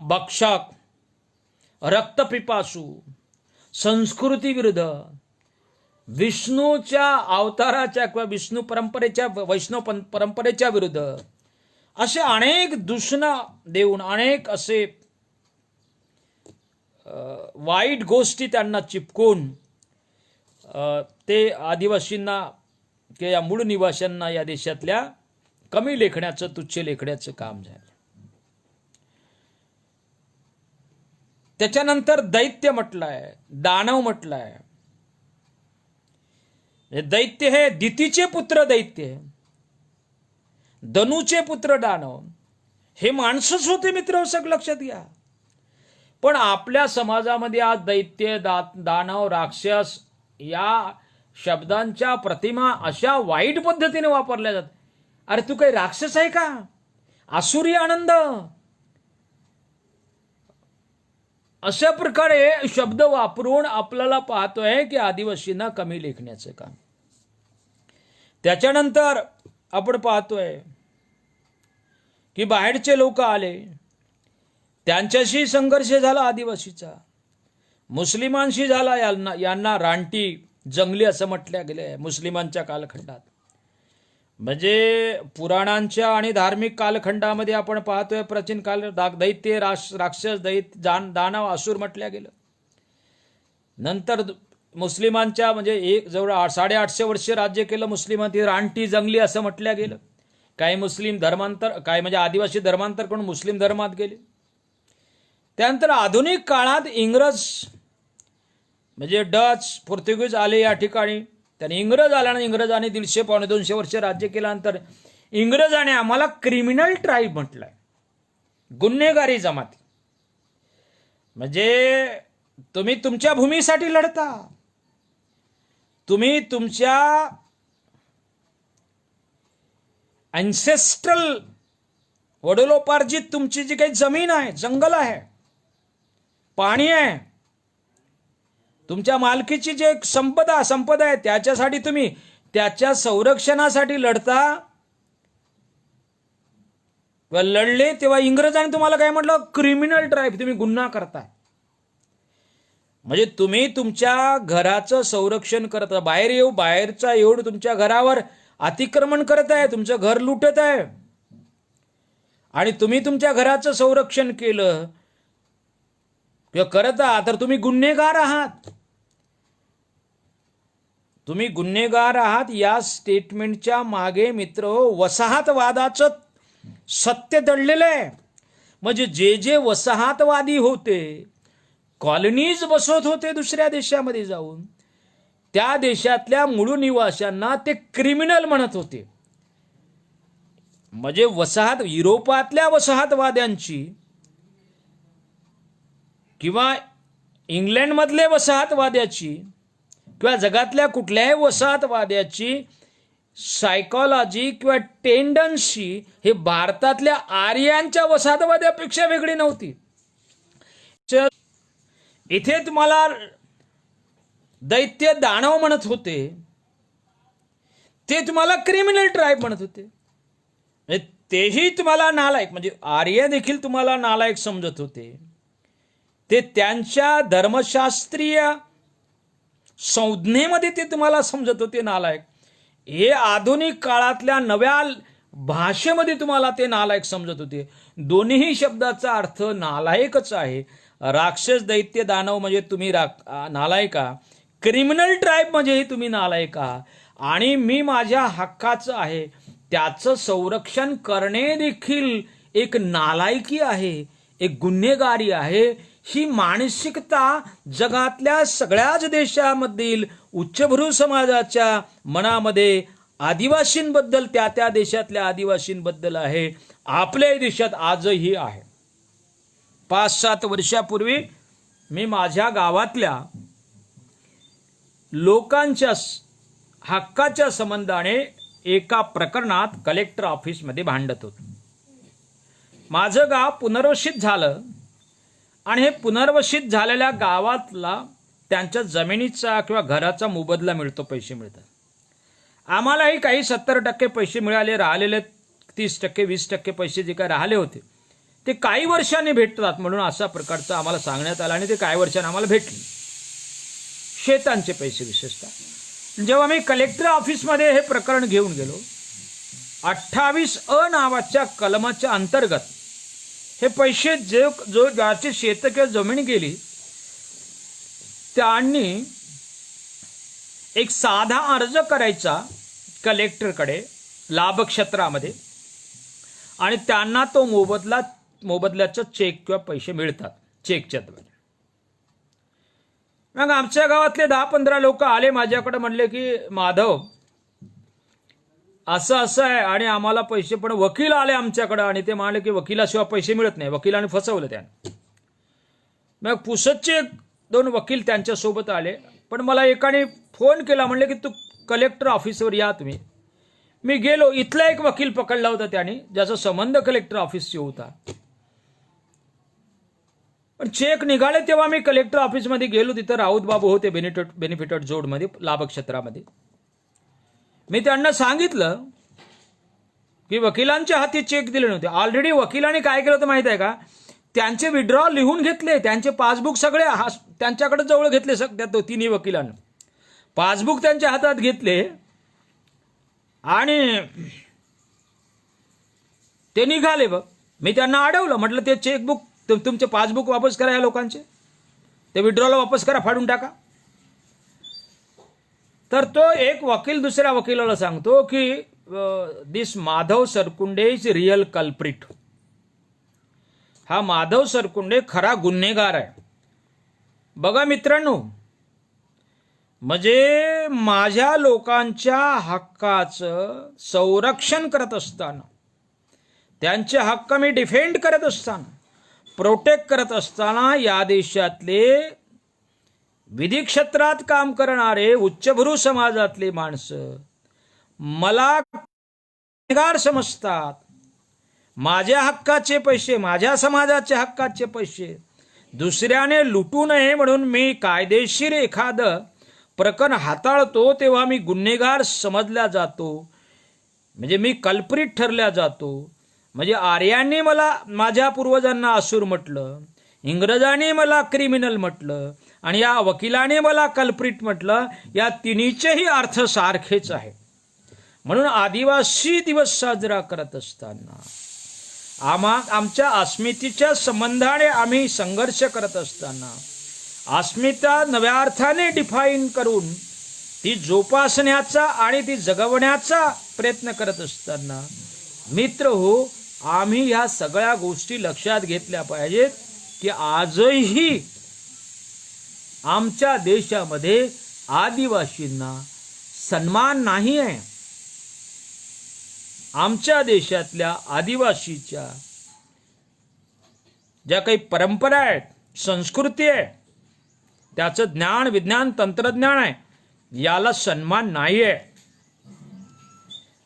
भक्षक, रक्तपिपासू, संस्कृती विरुद्ध, विष्णूच्या अवताराच्या किंवा विष्णू परंपरेच्या, वैष्णव परंपरेच्या विरुद्ध असे अनेक दूषणं देऊन, अनेक असे वाईट गोष्टी त्यांना चिपकून ते आदिवासींना किंवा या मूळ निवाशांना या देशातल्या कमी लेखण्याचं, तुच्छ लेखण्याचं काम झालं. त्याच्यानंतर दैत्य म्हटलंय, दानव म्हटलंय. दैत्य हे दितीचे पुत्र दैत्य, धनुचे पुत्र दानव, हे माणसंच होते मित्र, सगळं लक्षात घ्या. पण आपल्या समाजामध्ये आज दैत्य, दानव, राक्षस या शब्दांच्या प्रतिमा अशा वाईट पद्धतीने वापरल्या जातात. अरे तू काही राक्षस आहे का, आसुरी आनंद, अशा प्रकारे शब्द वापरून आपल्याला पाहतोय की आदिवासींना कमी लेखण्याचं काम. त्याच्यानंतर आपण पाहतोय की बाहेरचे लोक आले, त्यांच्याशी संघर्ष झाला आदिवासीचा, मुस्लिमांशी झाला. यांना रानटी जंगली असं म्हटलं गेलं मुस्लिमांच्या कालखंडात. म्हणजे पुराणांच्या आणि धार्मिक कालखंडामध्ये आपण पाहतोय प्राचीन काल दैत्य, राक्षस, दानव, असुर म्हटलं गेलं. नंतर मुस्लिमांच्या, म्हणजे जवळ 850 वर्ष राज्य केलं मुस्लिमांनी, रानटी जंगली असं म्हटलं गेलं. काही मुस्लिम धर्मांतर, काही म्हणजे आदिवासी धर्मांतर करून मुस्लिम धर्मात गेले. त्यानंतर आधुनिक काळात इंग्रज, म्हणजे डच, पोर्तुगीज आले या ठिकाणी. त्याने इंग्रज आल्यानं इंग्रजांनी 150-200 वर्ष राज्य केल्यानंतर इंग्रजाने आम्हाला क्रिमिनल ट्राईब म्हटलंय, गुन्हेगारी जमाती. म्हणजे तुम्ही तुमच्या भूमीसाठी लढता, तुम्ही तुमच्या अँसेस्ट्रल वडिलोपार्जित तुमची जी काही जमीन आहे, जंगल आहे, पाणी आहे, तुमच्या मालकीची जे संपदा आहे, त्याच्यासाठी तुम्ही त्याच्या संरक्षणासाठी लढता व लढले तेव्हा इंग्रजांनी तुम्हाला काय म्हटलं? क्रिमिनल ट्राईब, तुम्ही गुन्हा करताय. म्हणजे तुम्ही तुमच्या घराचं संरक्षण करत, बाहेरचा येऊन तुमच्या घरावर अतिक्रमण करत आहे, तुमचं घर लुटत आहे, आणि तुम्ही तुमच्या घराचं संरक्षण केलं किंवा करत आहात तर तुम्ही गुन्हेगार आहात. तुम्ही गुन्हेगार आहात. या स्टेटमेंटच्या मागे मित्र वसाहतवादाचं सत्य दडलेलं आहे. म्हणजे जे वसाहतवादी होते, कॉलनीज बसवत होते दुसऱ्या देशामध्ये जाऊन, त्या देशातल्या मूळ निवाशांना ते क्रिमिनल म्हणत होते. म्हणजे युरोपातल्या वसाहतवाद्यांची किंवा इंग्लंडमधले वसाहतवाद्याची किंवा जगातल्या कुठल्याही वसाहतवाद्याची सायकॉलॉजी किंवा टेंडन्सी हे भारतातल्या आर्यांच्या वसाहतवाद्यापेक्षा वेगळी नव्हती. इथे तुम्हाला दैत्य दानव म्हणत होते, ते तुम्हाला क्रिमिनल ट्राईब म्हणत होते. तेही तुम्हाला नालायक, म्हणजे आर्य देखील तुम्हाला नालायक समजत होते. ते त्यांच्या धर्मशास्त्रीय संज्ञेमध्ये ते तुम्हाला समजत होते नालायक. हे आधुनिक काळातल्या नव्या भाषेमध्ये तुम्हाला ते नालायक समजत होते. दोन्ही शब्दाचा अर्थ नालायकच आहे. राक्षस, दैत्य, दानव म्हणजे तुम्ही नालायका, क्रिमिनल ट्राईब म्हणजे तुम्ही नालायका, आणि मी माझ्या हक्काचं आहे त्याचं संरक्षण करणे देखील एक नालायकी आहे, एक गुन्हेगारी आहे. ही मानसिकता जगातल्या सगळ्याच देशामधील उच्चभ्रू समाजाच्या मनामध्ये आदिवासींबद्दल, त्या देशातल्या आदिवासींबद्दल आहे. आपल्या देशात आजही आहे. 5-7 वर्षापूर्वी मी माझ्या गावातल्या लोकांच्या हक्काच्या संबंधाने एका प्रकरणात कलेक्टर ऑफिसमध्ये भांडत होतो. माझं गाव पुनर्वसित झालं आणि हे पुनर्वसित झालेल्या गावातला त्यांच्या जमिनीचा किंवा घराचा मोबदला मिळतो, पैसे मिळतात. आम्हालाही काही 70% पैसे मिळाले, राहिलेले 30%, 20% पैसे जे काय राहिले होते ते काही वर्षांनी भेटतात म्हणून अशा प्रकारचं आम्हाला सांगण्यात आलं, आणि ते काही वर्षांनी आम्हाला भेटले, शेतांचे पैसे विशेषतः. जेव्हा मी कलेक्टर ऑफिसमध्ये हे प्रकरण घेऊन गेलो, 28A नावाच्या कलमाच्या अंतर्गत हे पैसे ज्याची शेत किंवा जमीन गेली त्यांनी एक साधा अर्ज करायचा कलेक्टरकडे लाभक्षेत्रामध्ये, आणि त्यांना तो मोबदल्याचा चेक किंवा पैसे मिळतात चेकच्या द्वारे. मग आमच्या गावातले 10-15 लोक आले माझ्याकडे, म्हणले की माधव असं आहे आणि आम्हाला पैसे, पण वकील आले आमच्याकडे आणि ते म्हणाले की वकिलाशिवाय पैसे मिळत नाही, वकिलाने फसवलं त्याने. मग पुसदचे 2 वकील त्यांच्यासोबत आले, पण मला एकाने फोन केला, म्हणले की तू कलेक्टर ऑफिसवर या तुम्ही. मी गेलो, इथला एक वकील पकडला होता त्याने, ज्याचा संबंध कलेक्टर ऑफिसशी होता. पण चेक निघाले तेव्हा मी कलेक्टर ऑफिसमध्ये गेलो, तिथं राऊत बाबू होते बेनिफिटेड जोडमध्ये, लाभक्षेत्रामध्ये. मी त्यांना सांगितलं की वकिलांच्या हाती चेक दिले नव्हते. ऑलरेडी वकिलांनी काय केलं होतं माहित आहे का, त्यांचे विड्रॉ लिहून घेतले, त्यांचे पासबुक सगळे त्यांच्याकडे जवळ घेतले. त्या 3 वकिलांना पासबुक त्यांच्या हातात घेतले आणि ते निघाले. बघ, मी त्यांना अडवलं, म्हटलं ते चेकबुक, तुमचे पासबुक वापस करा, या लोकांचे ते विड्रॉला वापस करा, फाडून टाका. तर तो एक वकील दुसऱ्या वकिलाला सांगतो की दिस Madhav Sarkunde is real culprit. हा माधव सरकुंडे खरा गुन्हेगार आहे. बघा मित्रांनो, म्हणजे माझ्या लोकांच्या हक्काचं संरक्षण करत असताना, त्यांचे हक्क मी डिफेंड करत असताना, प्रोटेक्ट करत असताना, या देशातले विधी क्षेत्रात काम करणारे उच्चभ्रू समाजातले माणसं मला गुन्हेगार समजतात. माझ्या हक्काचे पैसे, माझ्या समाजाच्या हक्काचे पैसे दुसऱ्याने लुटू नये म्हणून मी कायदेशीर एखादं प्रकरण हाताळतो तेव्हा मी गुन्हेगार समजला जातो, म्हणजे मी कल्प्रिट ठरल्या जातो. म्हणजे आर्यांनी मला, माझ्या पूर्वजांना असुर म्हटलं, इंग्रजांनी मला क्रिमिनल म्हटलं आणि या वकिलाने मला कल्प्रिट म्हटलं. या तिन्हीचेही अर्थ सारखेच आहे. म्हणून आदिवासी दिवस साजरा करत असताना आमच्या अस्मितेच्या संबंधाने आम्ही संघर्ष करत असताना अस्मिता नव्या अर्थाने डिफाईन करून ती जोपासण्याचा आणि ती जगवण्याचा प्रयत्न करत असताना मित्र हो, आम्ही ह्या सगळ्या गोष्टी लक्षात घेतल्या पाहिजेत की आजही आमच्या देशामध्ये आदिवासींना सन्मान नाही आहे. आमच्या देशातल्या आदिवासीच्या ज्या काही परंपरा आहेत, संस्कृती आहे, त्याचं ज्ञान, विज्ञान, तंत्रज्ञान आहे, याला सन्मान नाही आहे.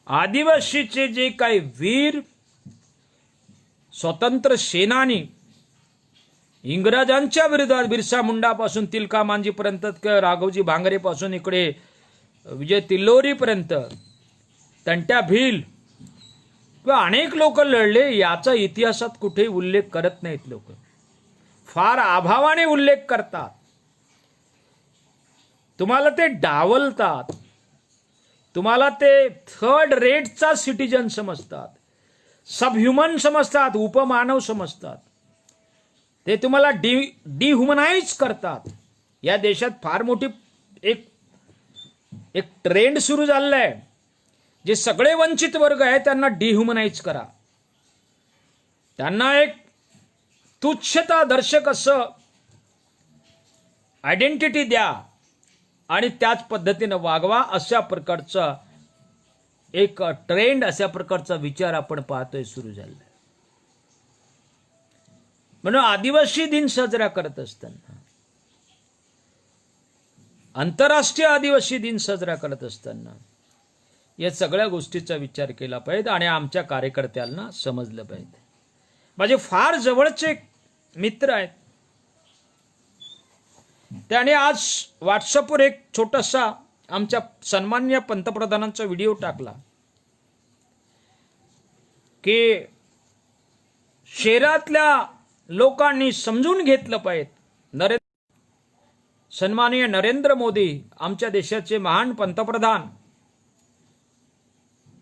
आदिवासीचे जे काही वीर स्वतंत्र सेनानी, इंग्रजांच्या विरोधात बिरसा मुंडापासून तिलका मांजीपर्यंत, राघोजी भांगरेपासून इकडे विजय तिल्लोरीपर्यंत, तंट्या भील किंवा अनेक लोक लढले, याचा इतिहासात कुठेही उल्लेख करत नाहीत. लोक फार अभावाने उल्लेख करतात. तुम्हाला ते डावलतात, तुम्हाला ते थर्ड रेटचा सिटीजन समजतात, सबह्युमन समजतात, उपमानव समजतात. ते तुम्हाला डिह्युमनाइज करतात. या देशात फार मोठी एक ट्रेंड सुरू झालेला आहे. जे सगळे वंचित वर्ग आहे त्यांना डिह्युमनाइज करा, त्यांना एक तुच्छता दर्शक असं आयडेंटिटी द्या आणि त्याच पद्धतीने वागवा. अशा प्रकारचा एक ट्रेंड, अशा प्रकारचा विचार आपण पाहतोय सुरू झाला. म्हणून आदिवासी दिन साजरा करत असताना, आंतरराष्ट्रीय आदिवासी दिन साजरा करत असताना या सगळ्या गोष्टीचा विचार केला पाहिजे आणि आमच्या कार्यकर्त्यांना समजलं पाहिजे. माझे फार जवळचे मित्र आहेत, त्याने आज व्हॉट्सअपवर एक छोटासा आमच्या सन्माननीय पंतप्रधानांचा व्हिडिओ टाकला की शहरातल्या लोकांनी समजून घेतलं पाहिजे. सन्माननीय नरेंद्र मोदी, आमच्या देशाचे महान पंतप्रधान,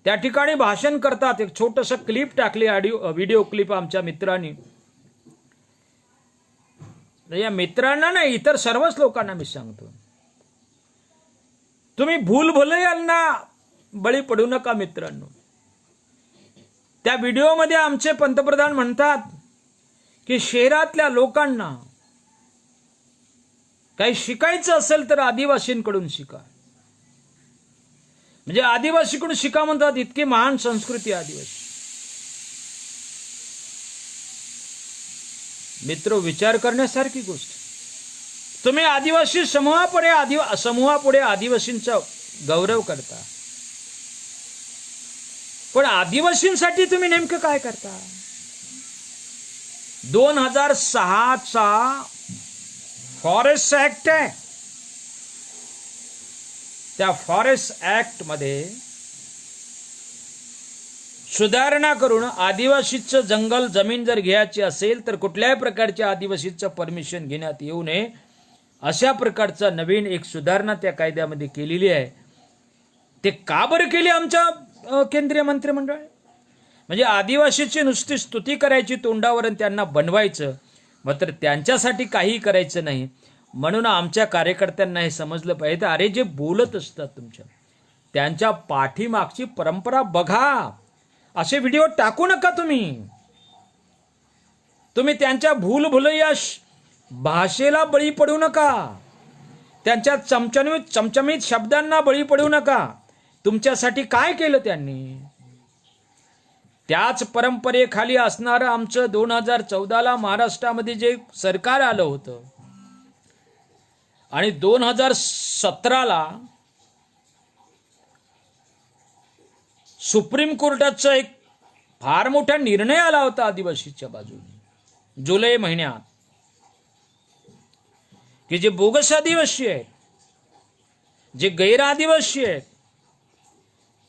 त्या ठिकाणी भाषण करतात. एक छोटंसं क्लिप टाकली, व्हिडिओ क्लिप आमच्या मित्रांनी. या मित्रांना नाही, इतर सर्वच लोकांना मी सांगतो, तुम्ही भूलभुलैयांना बळी पडू नका मित्रांनो. त्या व्हिडिओमध्ये आमचे पंतप्रधान म्हणतात की शहरातल्या लोकांना काही शिकायचं असेल तर आदिवासींकडून शिका. म्हणजे आदिवासीकडून शिका म्हणतात. इतकी महान संस्कृती आदिवासी. मित्र, विचार करण्यासारखी गोष्ट. तुम्ही आदिवासी समूहापुढे आदिवासींचा गौरव करता, पण आदिवासींसाठी तुम्ही नेमकं काय करता? 2006चा फॉरेस्ट ऍक्ट आहे. त्या फॉरेस्ट ऍक्ट मध्ये सुधारणा करून आदिवासीचं जंगल जमीन जर घ्यायची असेल तर कुठल्याही प्रकारच्या आदिवासीचं परमिशन घेण्यात येऊ नये, अशा प्रकारचा नवीन एक सुधारणा त्या कायद्यामध्ये केलेली आहे. ते का बरं केली आमच्या केंद्रीय मंत्रिमंडळाने? म्हणजे आदिवासीची नुसती स्तुती करायची तोंडावर आणि त्यांना बनवायचं, मात्र त्यांच्यासाठी काही करायचं नाही. म्हणून आमच्या कार्यकर्त्यांना हे समजलं पाहिजे, अरे जे बोलत असतात तुमच्या, त्यांच्या पाठीमागची परंपरा बघा. असे व्हिडिओ टाकू नका तुम्ही त्यांच्या भूलभुलैया भाषेला बळी पडू नका, त्यांच्या चमचमीत शब्दांना बळी पडू नका. तुमच्यासाठी काय केलं त्यांनी? त्याच परंपरेखाली असणारं आमचं 2014ला महाराष्ट्रामध्ये जे सरकार आलं होतं आणि 2017ला सुप्रीम कोर्टाचा एक फार मोठा निर्णय आला होता आदिवासीच्या बाजूने जुलै महिन्यात, की जे बोगस आदिवासी आहेत, जे गैर आदिवासी आहेत,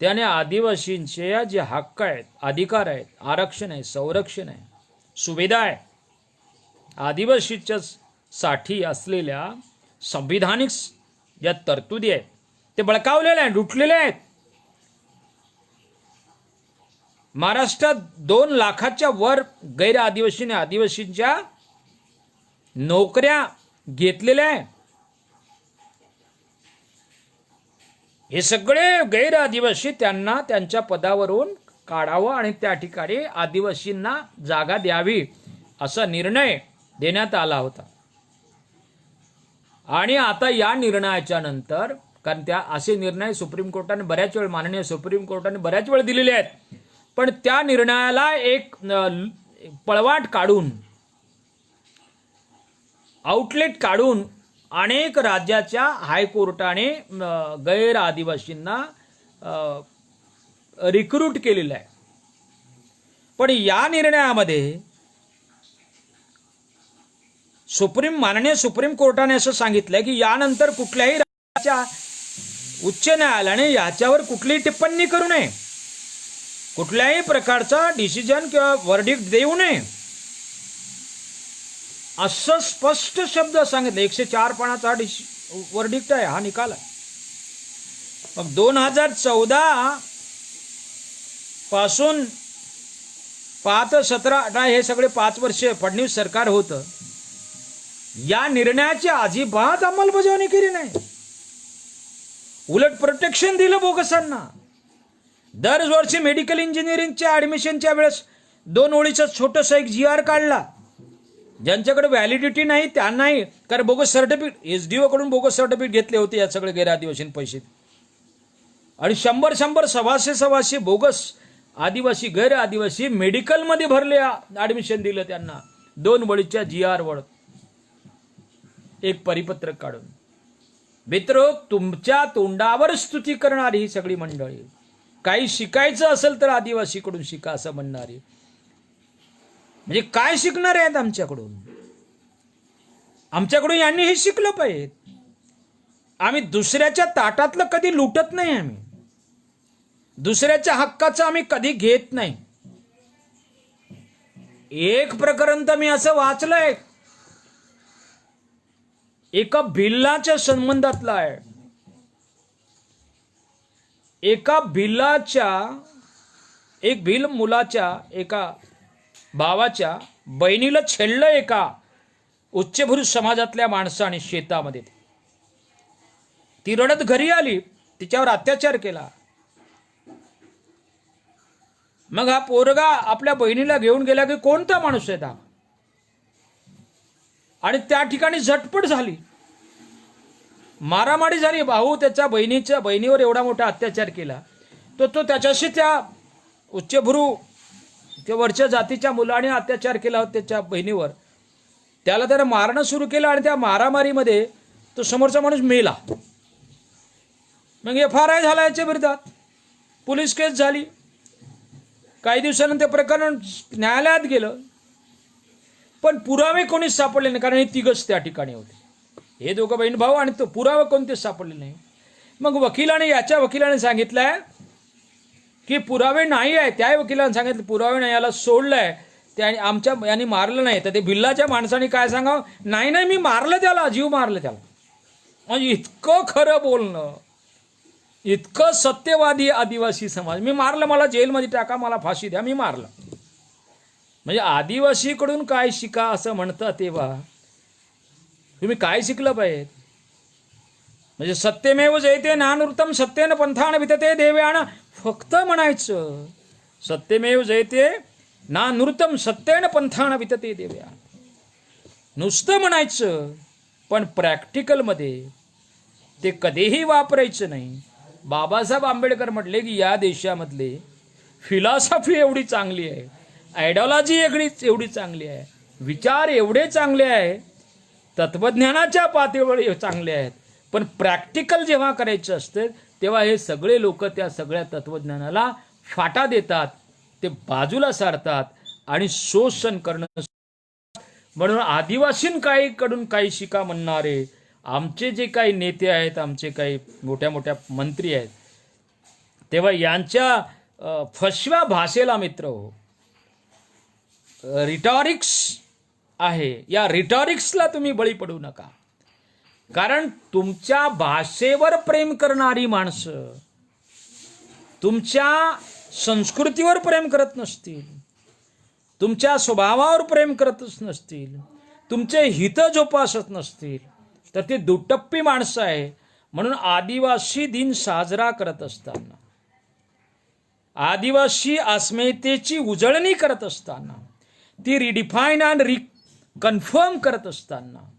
त्याने आदिवासींचे जे हक्क आहेत, अधिकार आहेत, आरक्षण आहे, संरक्षण आहे, सुविधा आहे, आदिवासीच्या साठी असलेल्या संविधानिक ज्या तरतुदी आहेत ते बळकावलेले आहेत, लुटलेले आहेत. महाराष्ट्रात 2 लाखाच्या वर गैर आदिवासीने आदिवासींच्या नोकऱ्या घेतलेल्या आहेत. हे सगळे गैर आदिवासी त्यांना त्यांच्या पदावरून काढावं आणि त्या ठिकाणी आदिवासींना जागा द्यावी असा निर्णय देण्यात आला होता. आणि आता या निर्णयाच्या नंतर, कारण त्या असे निर्णय सुप्रीम कोर्टाने बऱ्याच वेळ, माननीय सुप्रीम कोर्टाने बऱ्याच वेळ दिलेले आहेत, पण त्या निर्णयाला एक पळवाट काढून, आउटलेट काढून अनेक राज्याच्या हायकोर्टाने गैर आदिवासींना रिक्रूट केलेलं आहे. पण या निर्णयामध्ये माननीय सुप्रीम कोर्टाने असं सांगितलंय की यानंतर कुठल्याही राज्याच्या उच्च न्यायालयाने याच्यावर कुठलीही टिप्पणी करू नये, कुठल्याही प्रकारचा डिसिजन किंवा वर्डिक्ट देऊ नये, असं स्पष्ट शब्द सांगितलं. 104 पानाचा वर्डिक्ट आहे, हा निकाल आहे. मग 2014 पासून 5, 17, 18 हे सगळे 5 वर्ष फडणवीस सरकार होतं. या निर्णयाची अजिबात अंमलबजावणी केली नाही. उलट प्रोटेक्शन दिलं बोगसांना. दरवर्षी मेडिकल इंजिनिअरिंगच्या ऍडमिशनच्या वेळेस 2 ओळीचा छोटासा एक GR काढला. ज्यांच्याकडे व्हॅलिडिटी नाही त्यांनाही, कारण बोगस सर्टिफिकेट, SDO कडून बोगस सर्टिफिकेट घेतले होते या सगळे गैर आदिवासी पैसे, आणि 100 सव्वाशे बोगस आदिवासी गैर आदिवासी मेडिकलमध्ये भरले, ऍडमिशन दिलं त्यांना 2 वळीच्या GR वर एक परिपत्रक काढून. मित्र, तुमच्या तोंडावर स्तुती करणारी ही सगळी मंडळी, काही शिकायचं असेल तर आदिवासीकडून शिका असं म्हणणारी, म्हणजे काय शिकणार आहेत आमच्याकडून? आमच्याकडून यांनी हे शिकलं पाहिजे. आम्ही दुसऱ्याच्या ताटातलं कधी लुटत नाही, आम्ही दुसऱ्याच्या हक्काचं आम्ही कधी घेत नाही. एक प्रकरण तर मी असं वाचलंय, एका भिल्लाच्या संबंधातलं आहे. एका भिल्लाच्या, एक भिल मुलाच्या एका भावाच्या बहिणीला छेडलं एका उच्चभ्रू समाजातल्या माणसाने शेतामध्ये. ती रडत घरी आली, तिच्यावर अत्याचार केला. मग हा पोरगा आपल्या बहिणीला घेऊन गेला की कोणता माणूस आहे हा, आणि त्या ठिकाणी झटपट झाली, मारामारी झाली. भाऊ त्याच्या बहिणीवर एवढा मोठा अत्याचार केला, तो त्याच्याशी त्या उच्चभ्रू त्या वरच्या जातीच्या मुलाने अत्याचार केला होता त्याच्या बहिणीवर. त्याला मारणं सुरू केलं आणि त्या मारामारीमध्ये तो समोरचा माणूस मेला. मग FRI झाला याच्या विरोधात, पोलीस केस झाली. काही दिवसानंतर प्रकरण न्यायालयात गेलं, पण पुरावे कोणीच सापडले नाही, कारण हे 3घच त्या ठिकाणी होते, हे 2 बहीण भाऊ, आणि तो पुरावे कोणतेच सापडले नाही. मग याच्या वकिलाने सांगितलंय की पुरावे नाही आहे. त्या वकिलाने सांगितलं पुरावे नाही, याला सोडलंय, त्याने आमच्या यांनी मारलं नाही. तर ते भिल्लाच्या माणसाने काय सांगावं, नाही मी मारलं त्याला, जीव मारलं त्याला. म्हणजे इतकं खरं बोलणं, इतकं सत्यवादी आदिवासी समाज, मी मारलं, मला जेलमध्ये टाका, मला फाशी द्या, मी मारलं. म्हणजे आदिवासीकडून काय शिका असं म्हणतात, तेव्हा तुम्ही काय शिकलं पाहिजे? म्हणजे सत्यमेव जयते नानृतम सत्येन पंथान वितते देव्यान, फक्त म्हणायचं सत्यमेव जयते नानृतम सत्येन पंथान वितते देव्यान, नुसतं म्हणायचं, पण प्रॅक्टिकलमध्ये ते कधीही वापरायचं नाही. बाबासाहेब आंबेडकर म्हटले की या देशामधले फिलॉसॉफी एवढी चांगली आहे, आयडिओलॉजी एवढी चांगली आहे, विचार एवढे चांगले आहे, तत्वज्ञानाच्या पातळीवर चांगले आहेत, पण प्रॅक्टिकल जेव्हा करायचं असतं तेव्हा हे सगळे लोक त्या सगळ्या तत्वज्ञानाला फाटा देतात, ते बाजूला सारतात आणि शोषण करणं. म्हणून आदिवासींकडून काही शिका म्हणणारे आमचे जे काही नेते आहेत, आमचे काही मोठ्या मोठ्या मंत्री आहेत, तेव्हा यांच्या फसव्या भाषेला मित्र हो, रिटॉरिक्स आहे, या रिटॉरिक्सला तुम्ही बळी पडू नका. कारण तुमच्या भाषेवर प्रेम करणारी माणसं तुमच्या संस्कृतीवर प्रेम करत नसतील, तुमच्या स्वभावावर प्रेम करतच नसतील, तुमचे हित जोपासत नसतील, तर ते दुटप्पी माणसं आहे. म्हणून आदिवासी दिन साजरा करत असताना, आदिवासी अस्मितेची उजळणी करत असताना, ती रिडिफाईन आणि कन्फर्म करत असताना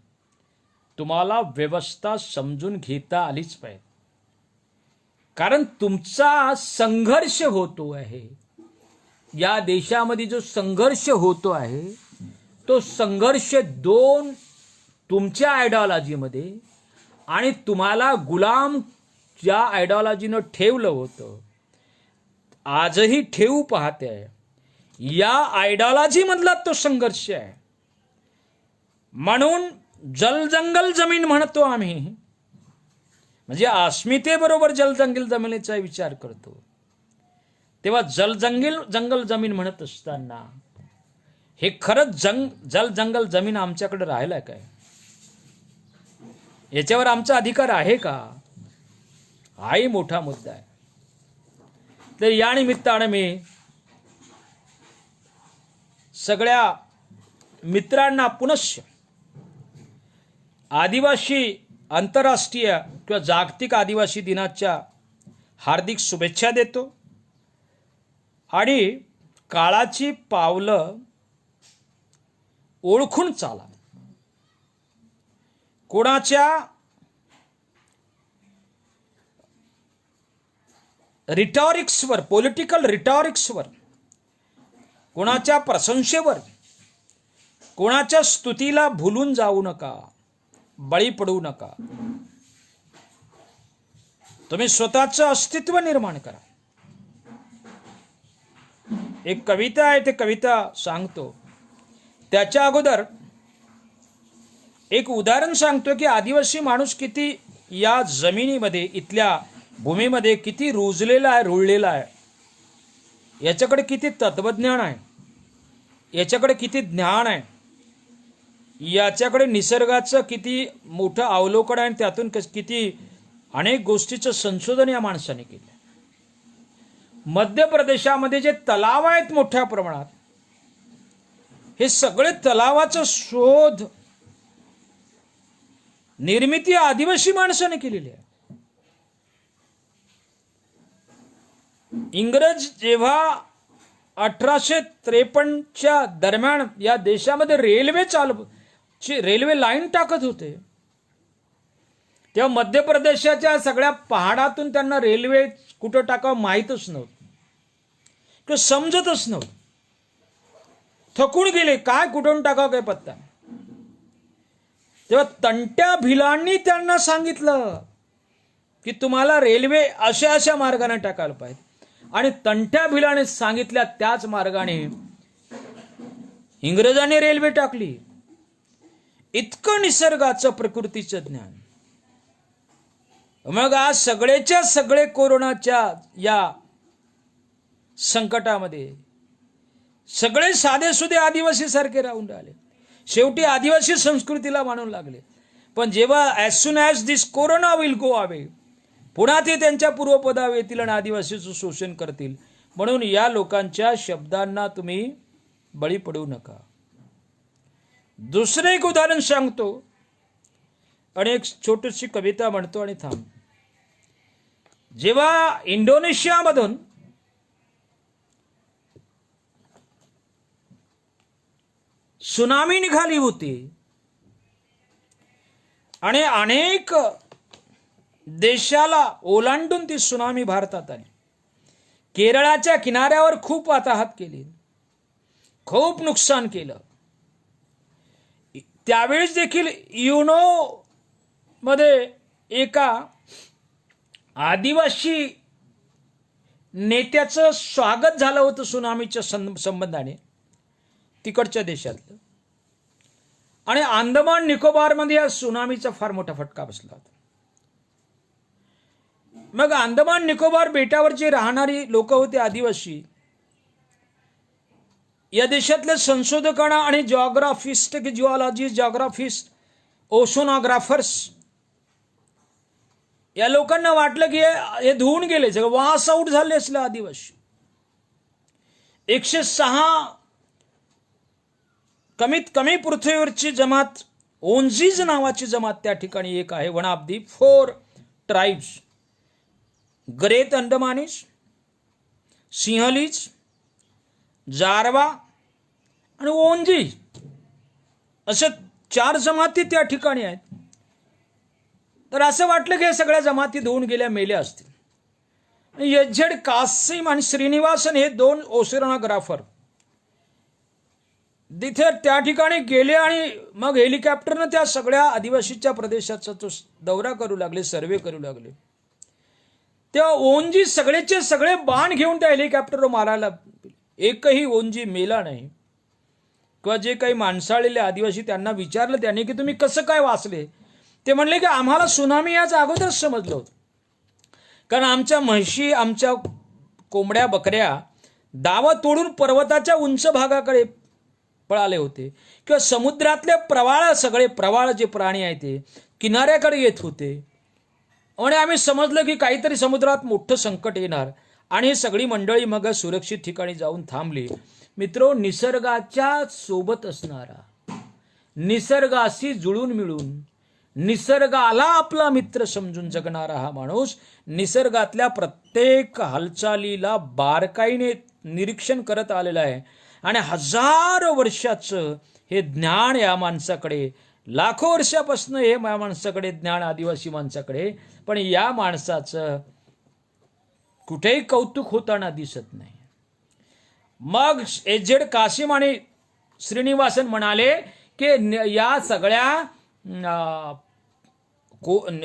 तुम्हाला व्यवस्था समजून घेता आलीच पाहिजे. कारण तुमचा संघर्ष होतो आहे, या देशामध्ये जो संघर्ष होतो आहे, तो संघर्ष दोन तुमच्या आयडिओलॉजीमध्ये आणि तुम्हाला गुलाम ज्या आयडिओलॉजीनं ठेवलं होतं, आजही ठेवू पाहते आहे, या आयडिओलॉजी मधला तो संघर्ष आहे. म्हणून जल जंगल जमीन म्हणतो आम्ही, म्हणजे अस्मितेबरोबर जल जंगल जमिनीचा विचार करतो. तेव्हा जल जंगल जमीन म्हणत असताना हे खरंच जल जंगल जमीन आमच्याकडे राहिलाय काय? याच्यावर आमचा अधिकार आहे का? हाही मोठा मुद्दा आहे. तर या निमित्ताने मी सगळ्या मित्रांना पुनश्च आदिवासी आंतरराष्ट्रीय किंवा जागतिक आदिवासी दिनाच्या हार्दिक शुभेच्छा देतो. आणि काळाची पावलं ओळखून चाला. कोणाच्या रिटॉरिक्सवर, पॉलिटिकल रिटॉरिक्सवर, कोणाच्या प्रशंसेवर, कोणाच्या स्तुतीला भुलून जाऊ नका, बळी पडू नका. तुम्ही स्वतःचं अस्तित्व निर्माण करा. एक कविता आहे, ते कविता सांगतो. त्याच्या अगोदर एक उदाहरण सांगतो की आदिवासी माणूस किती या जमिनीमध्ये, इथल्या भूमीमध्ये किती रुजलेला आहे, रुळलेला आहे. याच्याकडे किती तत्वज्ञान आहे, याच्याकडे किती ज्ञान आहे, याच्याकडे निसर्गाचं किती मोठं अवलोकन आहे, आणि त्यातून किती अनेक गोष्टीचं संशोधन या माणसाने केलं. मध्य प्रदेशामध्ये जे तलाव आहेत मोठ्या प्रमाणात, हे सगळे तलावाचा शोध निर्मिती आदिवासी माणसाने केलेली आहे. इंग्रज जेव्हा 1853च्या दरम्यान या देशामध्ये रेल्वे लाईन टाकत होते, तेव्हा मध्य प्रदेशाच्या सगळ्या पहाडातून त्यांना रेल्वे कुठं टाकावं माहीतच नव्हतं किंवा समजतच नव्हतं. थकून गेले, काय कुठून टाकावं काय पत्ता. तेव्हा तंट्या भिलांनी त्यांना सांगितलं की तुम्हाला रेल्वे अशा अशा मार्गाने टाकायला पाहिजे, आणि तंट्या भिलाने सांगितल्या त्याच मार्गाने इंग्रजांनी रेल्वे टाकली. इतकं निसर्गाचं, प्रकृतीचं ज्ञान. मग आज सगळेच्या सगळे कोरोनाच्या या संकटामध्ये सगळे साधेसुधे आदिवासी सारखे राहून राहिले. शेवटी आदिवासी संस्कृतीला मानून लागले. पण जेव्हा as soon as this corona will go away, पुन्हा ते त्यांच्या पूर्वपदावर येतील आणि आदिवासीचं शोषण करतील. म्हणून या लोकांच्या शब्दांना तुम्ही बळी पडू नका. दुसरं एक उदाहरण सांगतो आणि एक छोटीशी कविता म्हणतो आणि थांब. जेव्हा इंडोनेशियामधून सुनामी निघाली होती आणि अनेक देशाला ओलांडून ती सुनामी भारतात आली, केरळाच्या किनाऱ्यावर खूप वाताहत केली, खूप नुकसान केलं. त्यावेळेस देखील युनो मध्ये एका आदिवासी नेत्याचं स्वागत झालं होतं सुनामीच्या संबंधाने तिकडच्या देशातलं. आणि अंदमान निकोबारमध्ये या सुनामीचा फार मोठा फटका बसला होता. मग अंदमान निकोबार बेटावर जे राहणारी लोक होते आदिवासी, या देशातल्या संशोधकांना आणि जिओग्राफिस्ट, जिओलॉजिस्ट, जिओग्राफिस्ट, ओशोनोग्राफर्स, या लोकांना वाटलं की हे धुवून गेले, सगळं वास आऊट झाले असले आदिवासी. 106 कमीत कमी पृथ्वीवरची जमात, ओंझीज नावाची जमात त्या ठिकाणी एक आहे. One of the 4 tribes, great Andamanese, Sinhalese, Jarawa आणि ओंझी, अशा 4 जमाती त्या ठिकाणी आहेत. तर असं वाटलं की हे सगळ्या जमाती धुवून गेल्या, मेल्या असतील. एच.झेड कासिम आणि श्रीनिवासन हे 2 ओशोनोग्राफर तिथे त्या ठिकाणी गेले आणि मग हेलिकॉप्टरनं त्या सगळ्या आदिवासीच्या प्रदेशाचा तो दौरा करू लागले, सर्वे करू लागले. त्या ओंजी सगळेचे सगळे बाण घेऊन त्या हेलिकॉप्टरवर मारायला, एकही ओंजी मेला नाही. किंवा जे काही माणसाळलेले आदिवासी, त्यांना विचारलं त्यांनी की तुम्ही कसं काय वाचले? ते म्हणले की आम्हाला सुनामी याच अगोदरच समजलं होतं, कारण आमच्या म्हशी, आमच्या कोंबड्या, बकऱ्या दावा तोडून पर्वताच्या उंच भागाकडे पळाले होते, किंवा समुद्रातले प्रवाळ, सगळे प्रवाळ जे प्राणी आहेत ते किनाऱ्याकडे येत होते. आणि आम्ही समजलं की काहीतरी समुद्रात मोठं संकट येणार, आणि ही सगळी मंडळी मग सुरक्षित ठिकाणी जाऊन थांबली. मित्रो, निसर्गाच्या सोबत असणारा, निसर्गाशी जुळून मिळून, निसर्गाला आपला मित्र समजून जगणारा हा माणूस निसर्गातल्या प्रत्येक हालचालीला बारकाईने निरीक्षण करत आलेला आहे. आणि हजारो वर्षाचं हे ज्ञान या माणसाकडे, लाखो वर्षापासून हे माणसाकडे ज्ञान, आदिवासी माणसाकडे. पण या माणसाचं कुठेही कौतुक होताना दिसत नाही. मग एच.झेड कासिम आणि श्रीनिवासन म्हणाले की या सगळ्या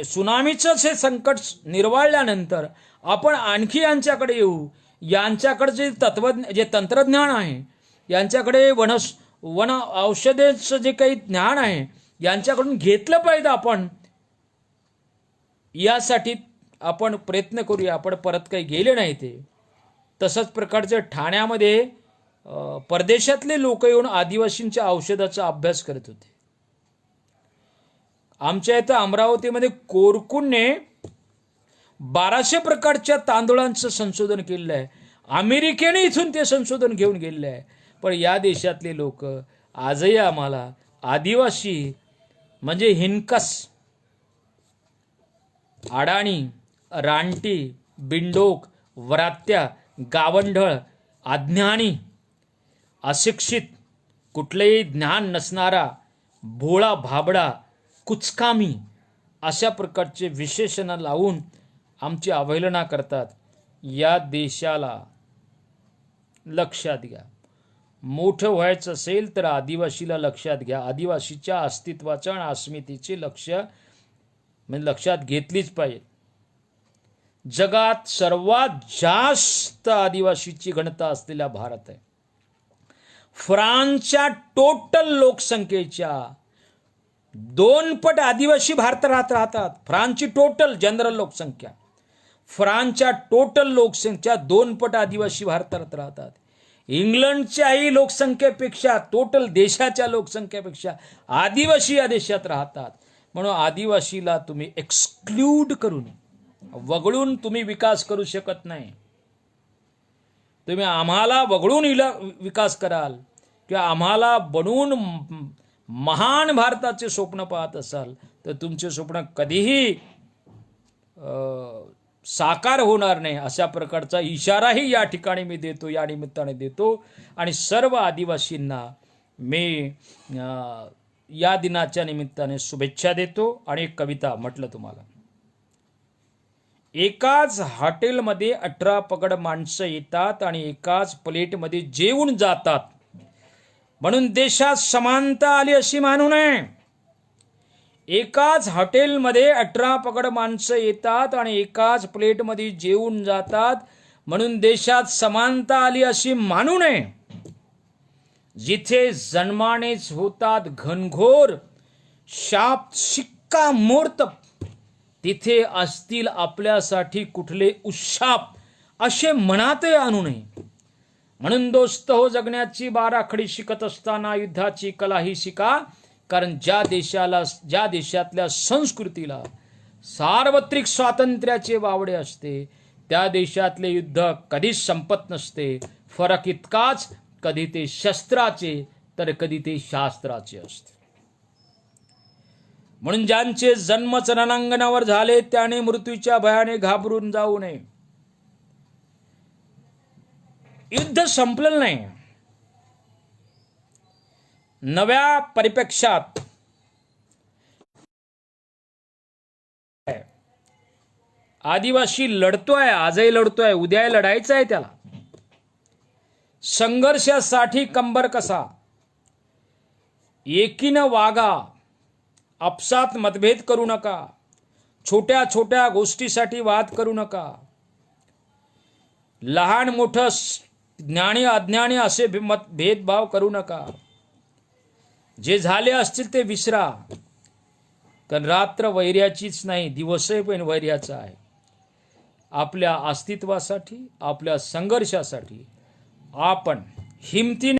सुनामीचं हे संकट निर्वाळल्यानंतर आपण आणखी यांच्याकडे येऊ. यांच्याकडे जे तंत्रज्ञान आहे, यांच्याकडे वन औषधेचं जे काही ज्ञान आहे, यांच्याकडून घेतलं पाहिजे आपण. यासाठी आपण प्रयत्न करूया. आपण परत काही गेले नाही ते. तसंच प्रकारचे ठाण्यामध्ये परदेशातले लोक येऊन आदिवासींच्या औषधाचा अभ्यास करत होते. आमच्या इथं अमरावतीमध्ये कोरकुंने 1200 प्रकारच्या तांदूळांचं संशोधन केलेलं आहे. अमेरिकेने इथून ते संशोधन घेऊन गेलेलं आहे. पण या देशातले लोक आजही आम्हाला आदिवासी म्हणजे हिनकस, अडाणी, रानटी, बिंडोक, वरात्या, गावंढळ, अज्ञानी, अशिक्षित, कुठलेही ज्ञान नसणारा, भोळा भाबडा, कुचकामी अशा प्रकारचे विशेषण लावून आमची अवहेलना करतात. या देशाला लक्षात घ्या. मोठं व्हायचं असेल तर आदिवासीला लक्षात घ्या. आदिवासीच्या अस्तित्वाचं आणि अस्मितेचे लक्षात घेतलीच पाहिजे. जगात सर्वात जास्त आदिवासीची गणता असलेला भारत आहे. फ्रान्सच्या टोटल लोकसंख्येच्या 2 पट आदिवासी भारतात राहतात. फ्रान्सची टोटल जनरल लोकसंख्या, फ्रान्सच्या टोटल लोकसंख्या 2 पट आदिवासी भारतात राहतात. इंग्लंडच्याही लोकसंख्येपेक्षा, टोटल देशाच्या लोकसंख्येपेक्षा आदिवासी या देशात राहतात. म्हणून आदिवासीला तुम्ही एक्सक्लूड करून, वगळून तुम्ही विकास करू शकत नाही. तुम्ही आम्हाला वगळून विकास कराल किंवा आम्हाला बनवून महान भारताचे स्वप्न पाहत असाल तर तुमचे स्वप्न कधीही साकार होणार नाही. अशा प्रकारचा इशाराही या ठिकाणी मी देतो, या निमित्ताने देतो. आणि सर्व आदिवासींना मी या दिनाच्या निमित्ताने शुभेच्छा देतो. आणि एक कविता म्हटलं तुम्हाला. एकाच हॉटेलमध्ये 18 पगड माणसं येतात आणि एकाच प्लेटमध्ये जेवून जातात, म्हणून देशात समानता आली अशी मानू नये. एकाच हॉटेलमध्ये 18 पगड माणसं येतात आणि एकाच प्लेटमध्ये जेवून जातात, म्हणून देशात समानता आली अशी मानू नये. जिथे जन्मानेच होतात घनघोर शाप शिक्कामोर्तब, तिथे असतील आपल्यासाठी कुठले उशाप असे मनातही आणू नये. म्हणून दोस्त हो, जगण्याची बाराखडी शिकत असताना युद्धाची कलाही शिका. कारण ज्या देशातल्या संस्कृतीला सार्वत्रिक स्वातंत्र्याचे वावडे असते, त्या देशातले युद्ध कधीच संपत नसते. फरक इतकाच, कधी ते शस्त्राचे तर कधी ते शास्त्राचे असते. म्हणून ज्यांचे जन्मच रणांगणावर झाले त्याने मृत्यूच्या भयाने घाबरून जाऊ नये. युद्ध संपलेलं नाही. नव्या परिप्रेक्ष्यात आदिवासी लढतोय, आजही लढतोय, उद्या लढायचं आहे त्याला. संघर्षासाठी कंबर कसा, एकीनं वागा, आपसात मतभेद करू नका, छोट्या छोट्या गोष्टीसाठी वाद करू नका, लहान मोठं ज्ञानी अज्ञानी असे भेदभाव करू नका. जे झाले असतील ते विसरा. कारण रात्र वैर्याचीच नाही, दिवसही पण वैर्याचा आहे. आपल्या अस्तित्वासाठी, आपल्या संघर्षासाठी आपण हिमतीने